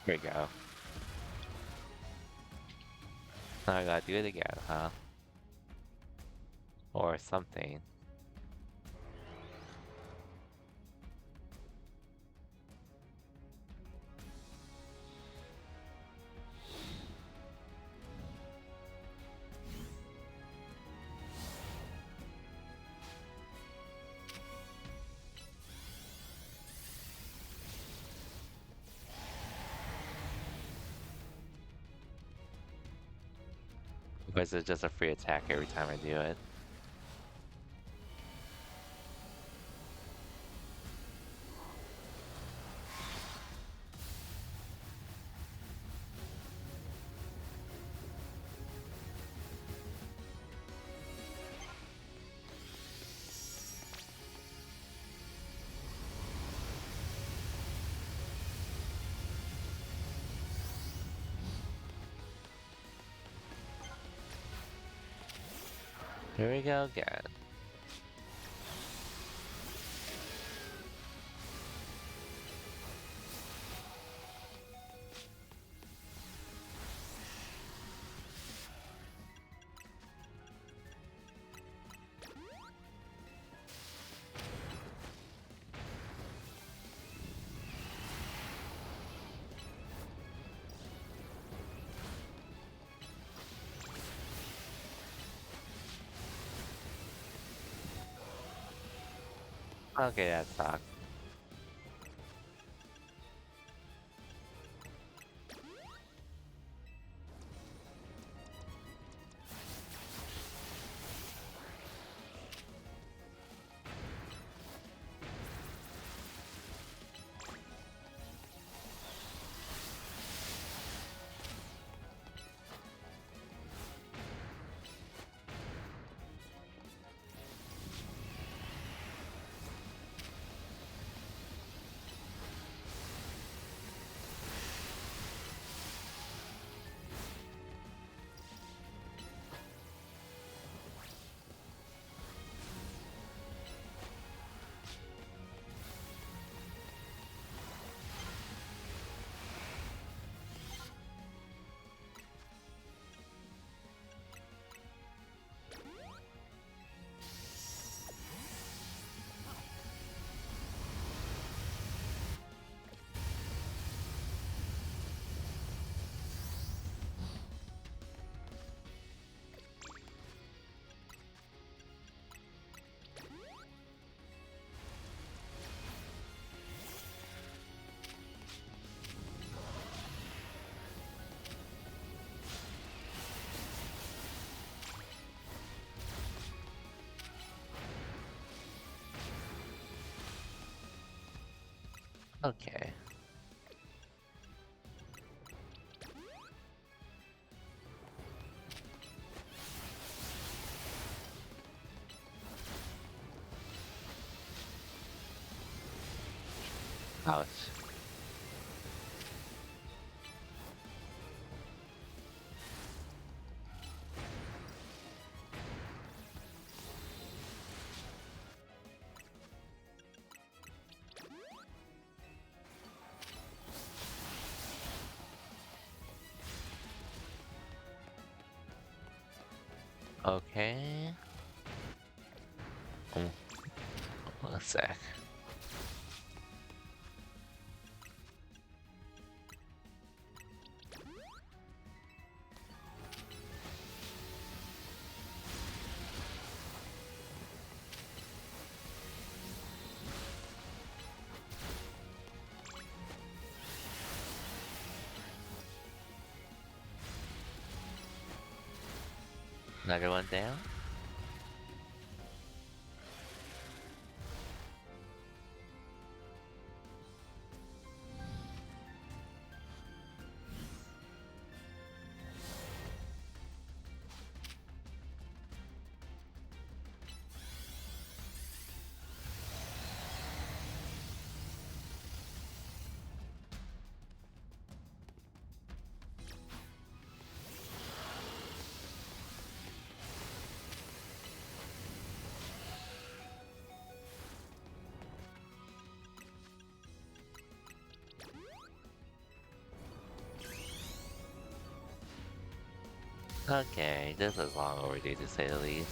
Here we go. I gotta do it again, huh? or something. Or is it just a free attack every time I do it? Here we go again. Okay, that sucks. Okay. Ouch. Okay. Mm, one sec. Another one down. Okay, this is long overdue to say the least.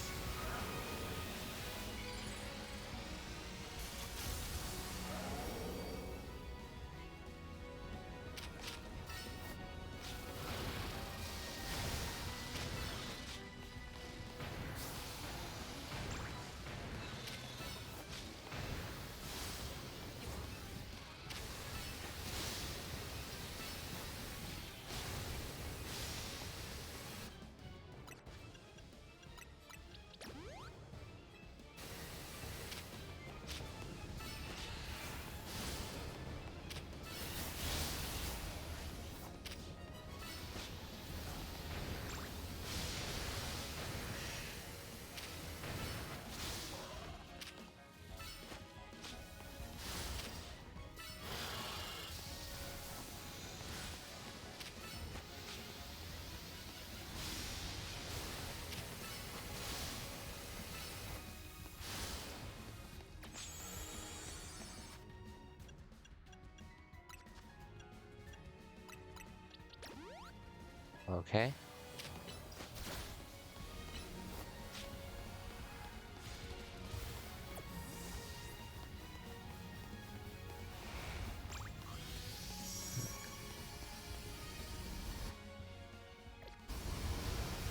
Okay.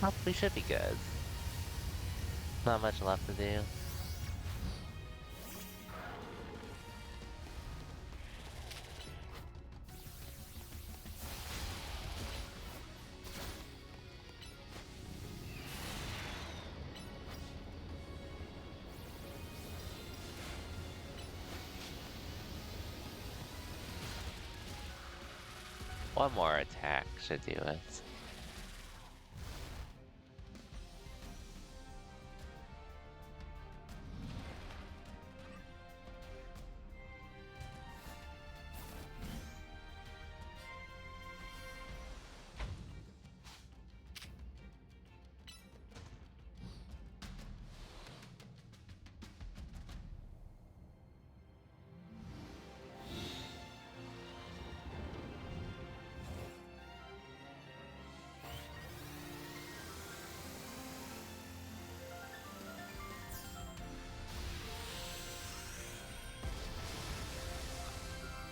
Well, we should be good. Not much left to do. One more attack should do it.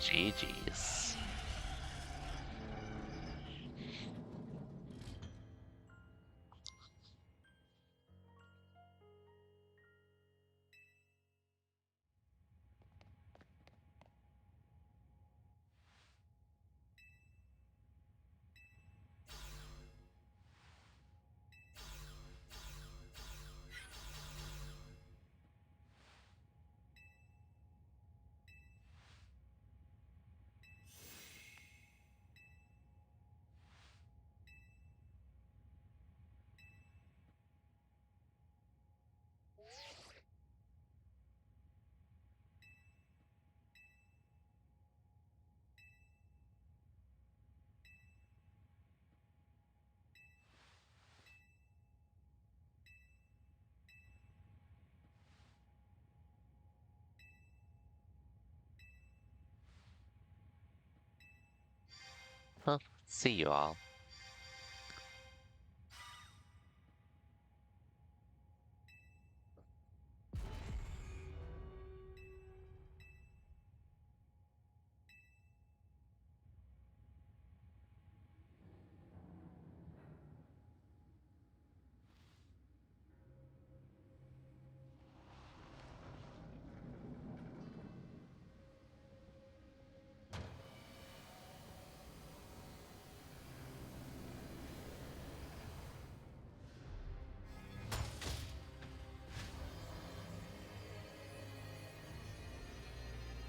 GG's. Well, see you all.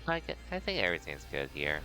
I think everything's good here.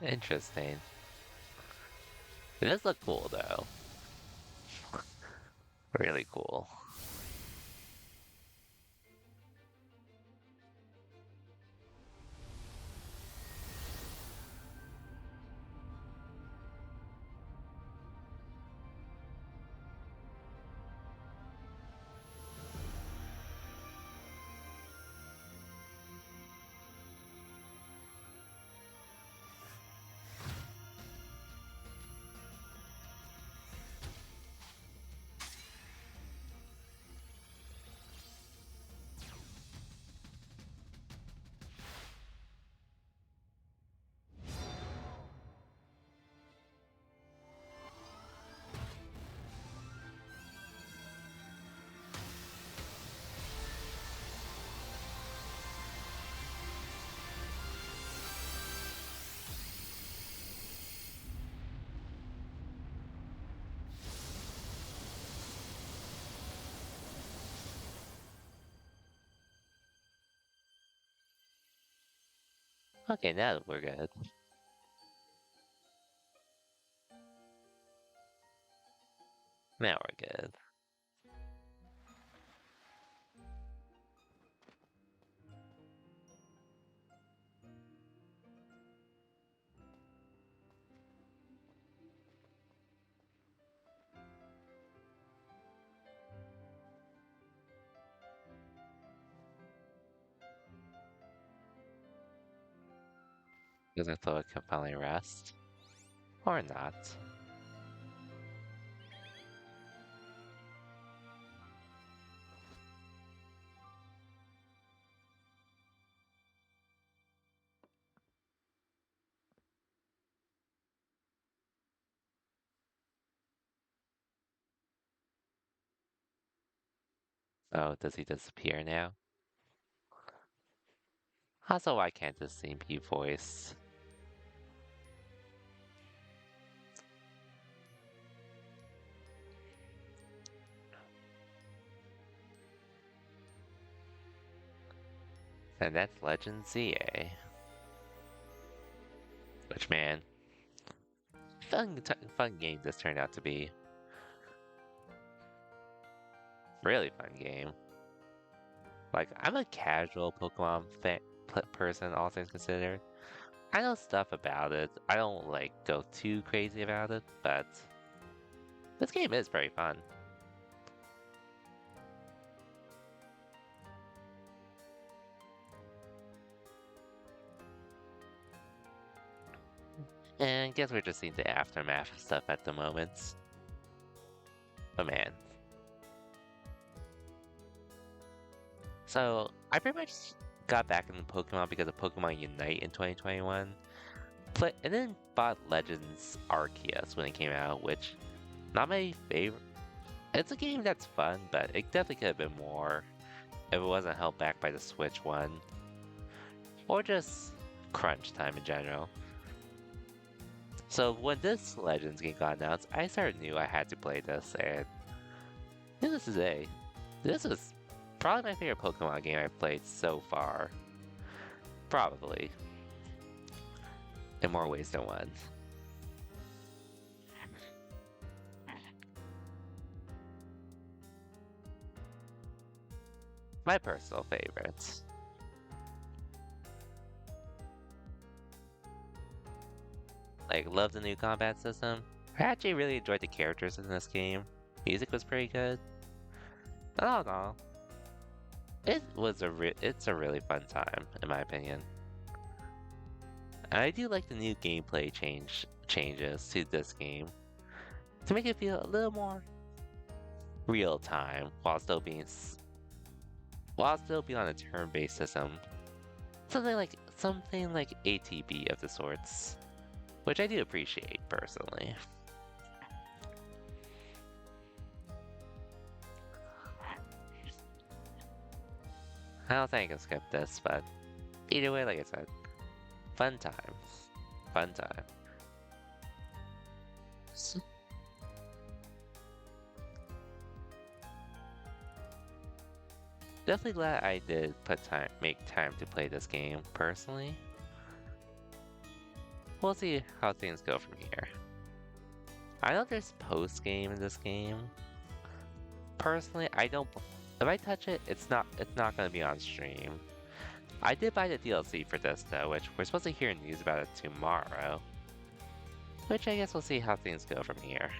Interesting. It does look cool though. Really cool. Okay, now we're good. Now we're good. Because I thought I could finally rest. Or not. Oh, does he disappear now? Also, why can't this scene be voiced? And that's Legend ZA. Which, man, fun game this turned out to be. Really fun game. Like, I'm a casual Pokemon person, all things considered. I know stuff about it. I don't, like, go too crazy about it, but this game is very fun. And I guess we're just seeing the aftermath of stuff at the moment. But man. So, I pretty much got back into Pokemon because of Pokemon Unite in 2021. And then bought Legends Arceus when it came out, which, not my favorite. It's a game that's fun, but it definitely could have been more if it wasn't held back by the Switch one. Or just crunch time in general. So when this Legends game got announced, I sort of knew I had to play this, and this is probably my favorite Pokemon game I've played so far. Probably. In more ways than one. My personal favorites. Like, love the new combat system. I actually really enjoyed the characters in this game. Music was pretty good. But all in all, it's a really fun time, in my opinion. And I do like the new gameplay changes to this game to make it feel a little more real time while still being on a turn-based system. Something like ATB of the sorts, which I do appreciate personally. I don't think I can skip this, but either way, like I said, fun time. Fun time. S- Definitely glad I did make time to play this game personally. We'll see how things go from here. I know there's post game in this game. Personally, I don't. If I touch it, it's not gonna be on stream. I did buy the DLC for this though, which we're supposed to hear news about it tomorrow. Which I guess we'll see how things go from here.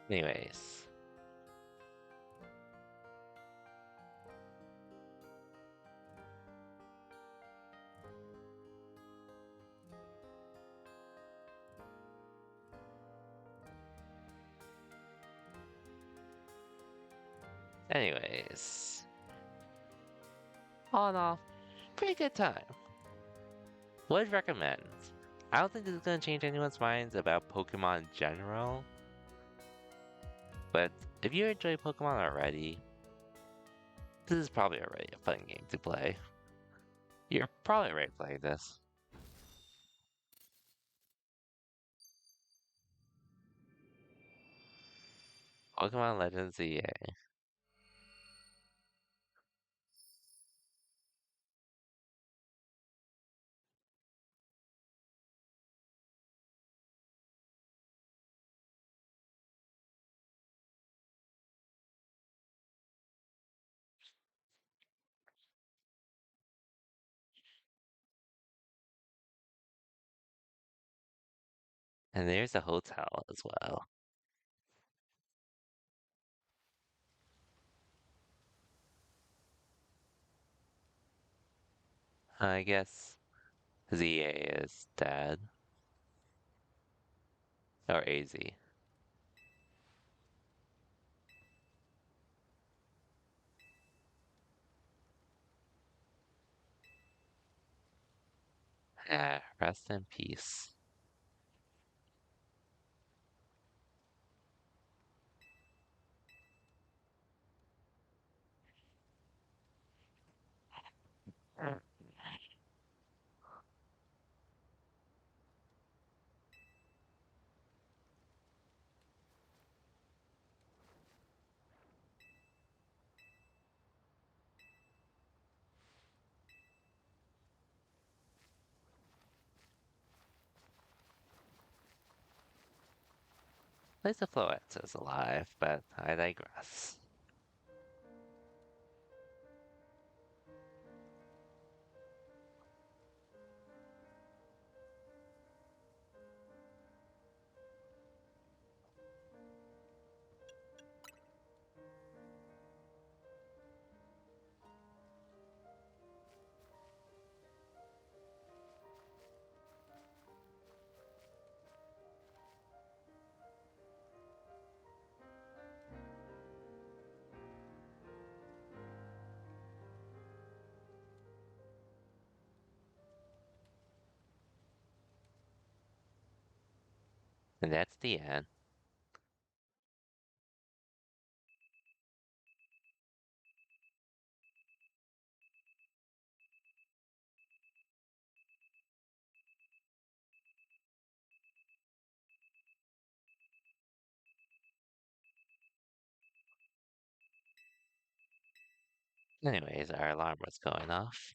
Anyways. Anyways. All in all, pretty good time. Would recommend. I don't think this is gonna change anyone's minds about Pokemon in general. But if you enjoy Pokemon already, this is probably already a fun game to play. You're probably already playing this. Pokemon Legends EA. And there's a hotel as well. I guess ZA is dead. Or AZ. Rest in peace. At least the Floette is alive, but I digress. And that's the end. Anyways, our alarm was going off.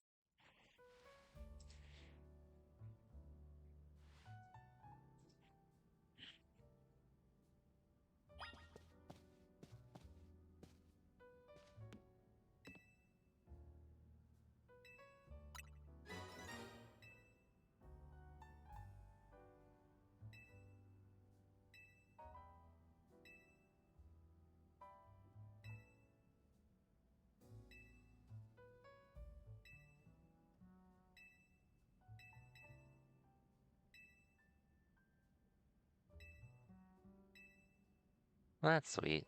Well, that's sweet.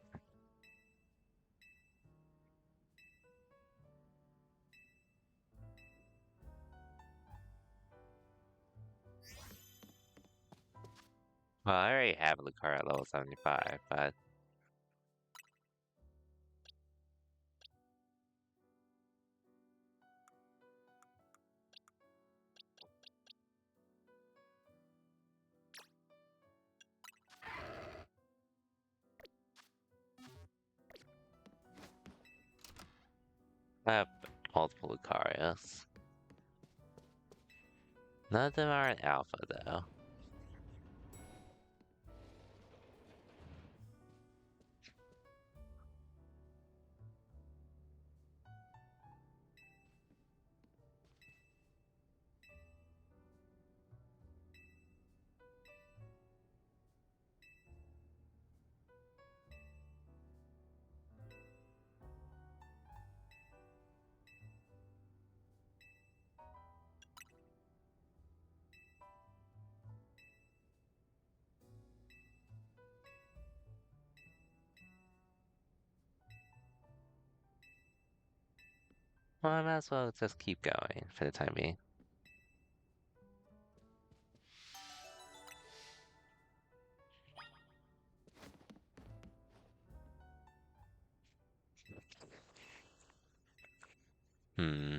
Well, I already have Lucario at level 75, but I have multiple Lucarios. None of them are an alpha, though. Well, I might as well just keep going for the time being. Hmm.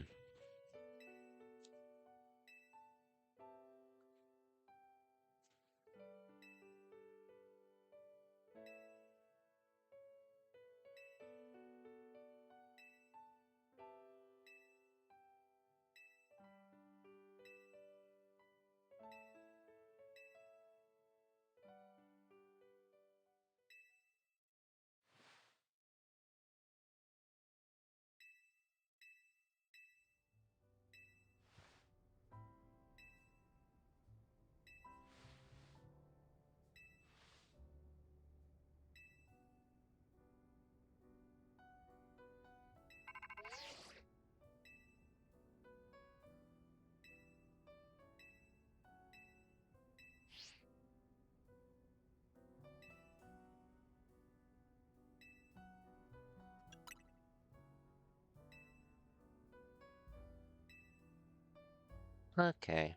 Okay.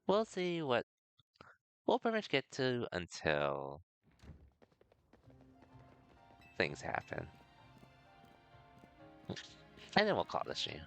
We'll see what we'll pretty much get to until things happen. And then we'll call this stream.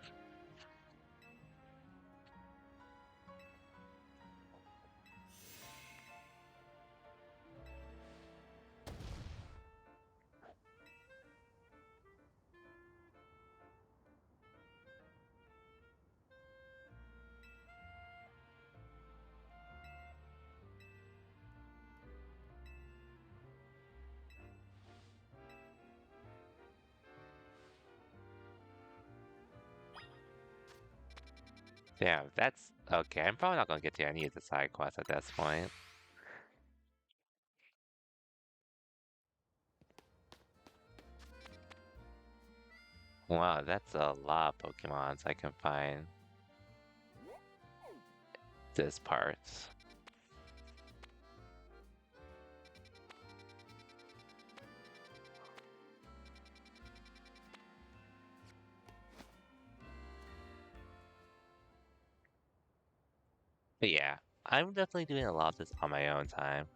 Yeah, that's okay. I'm probably not gonna get to any of the side quests at this point. Wow, that's a lot of Pokemons I can find this part. But yeah, I'm definitely doing a lot of this on my own time.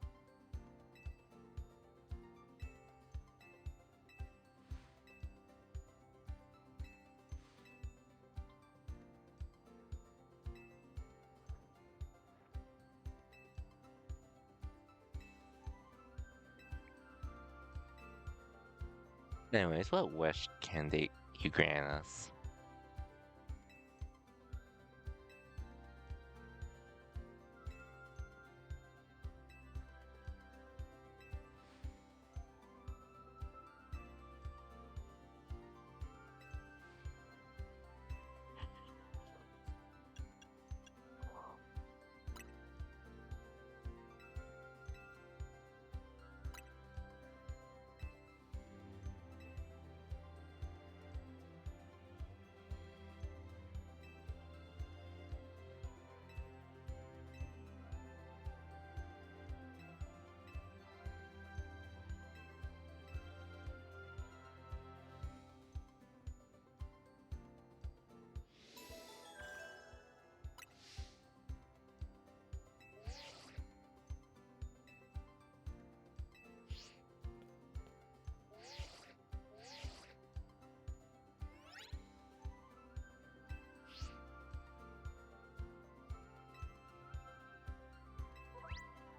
Anyways, what wish can you grant us?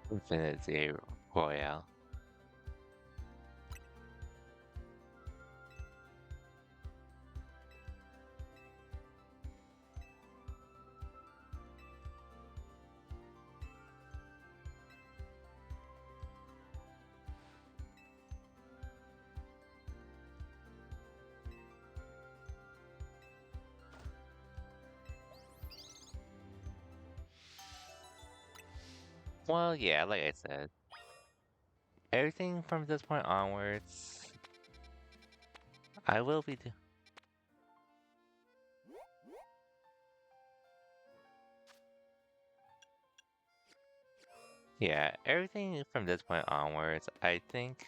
Infinity Royale. Well, yeah, like I said, everything from this point onwards, I will be. Yeah, everything from this point onwards, I think.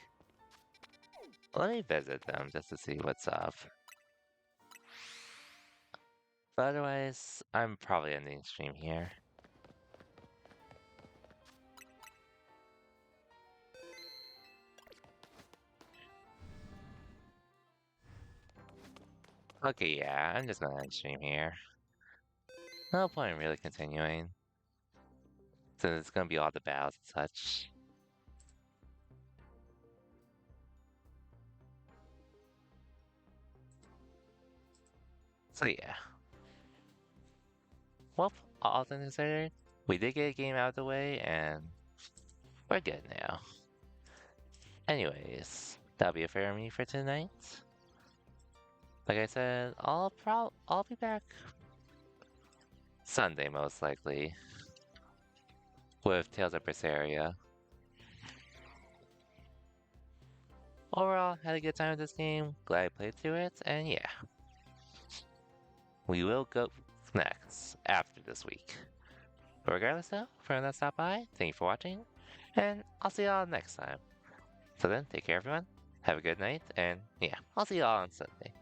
Let me visit them just to see what's up. But otherwise, I'm probably ending stream here. Okay, yeah, I'm just gonna end stream here. No point in really continuing, since it's gonna be all the battles and such. So yeah. Well, all things considered, we did get a game out of the way, and we're good now. Anyways, that'll be it for me for tonight. Like I said, I'll be back Sunday most likely with Tales of Berseria. Overall, had a good time with this game. Glad I played through it, and yeah, we will go next after this week. But regardless though, for anyone that stopped by, thank you for watching, and I'll see y'all next time. So then, take care everyone, have a good night, and yeah, I'll see y'all on Sunday.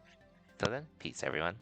So then, peace everyone.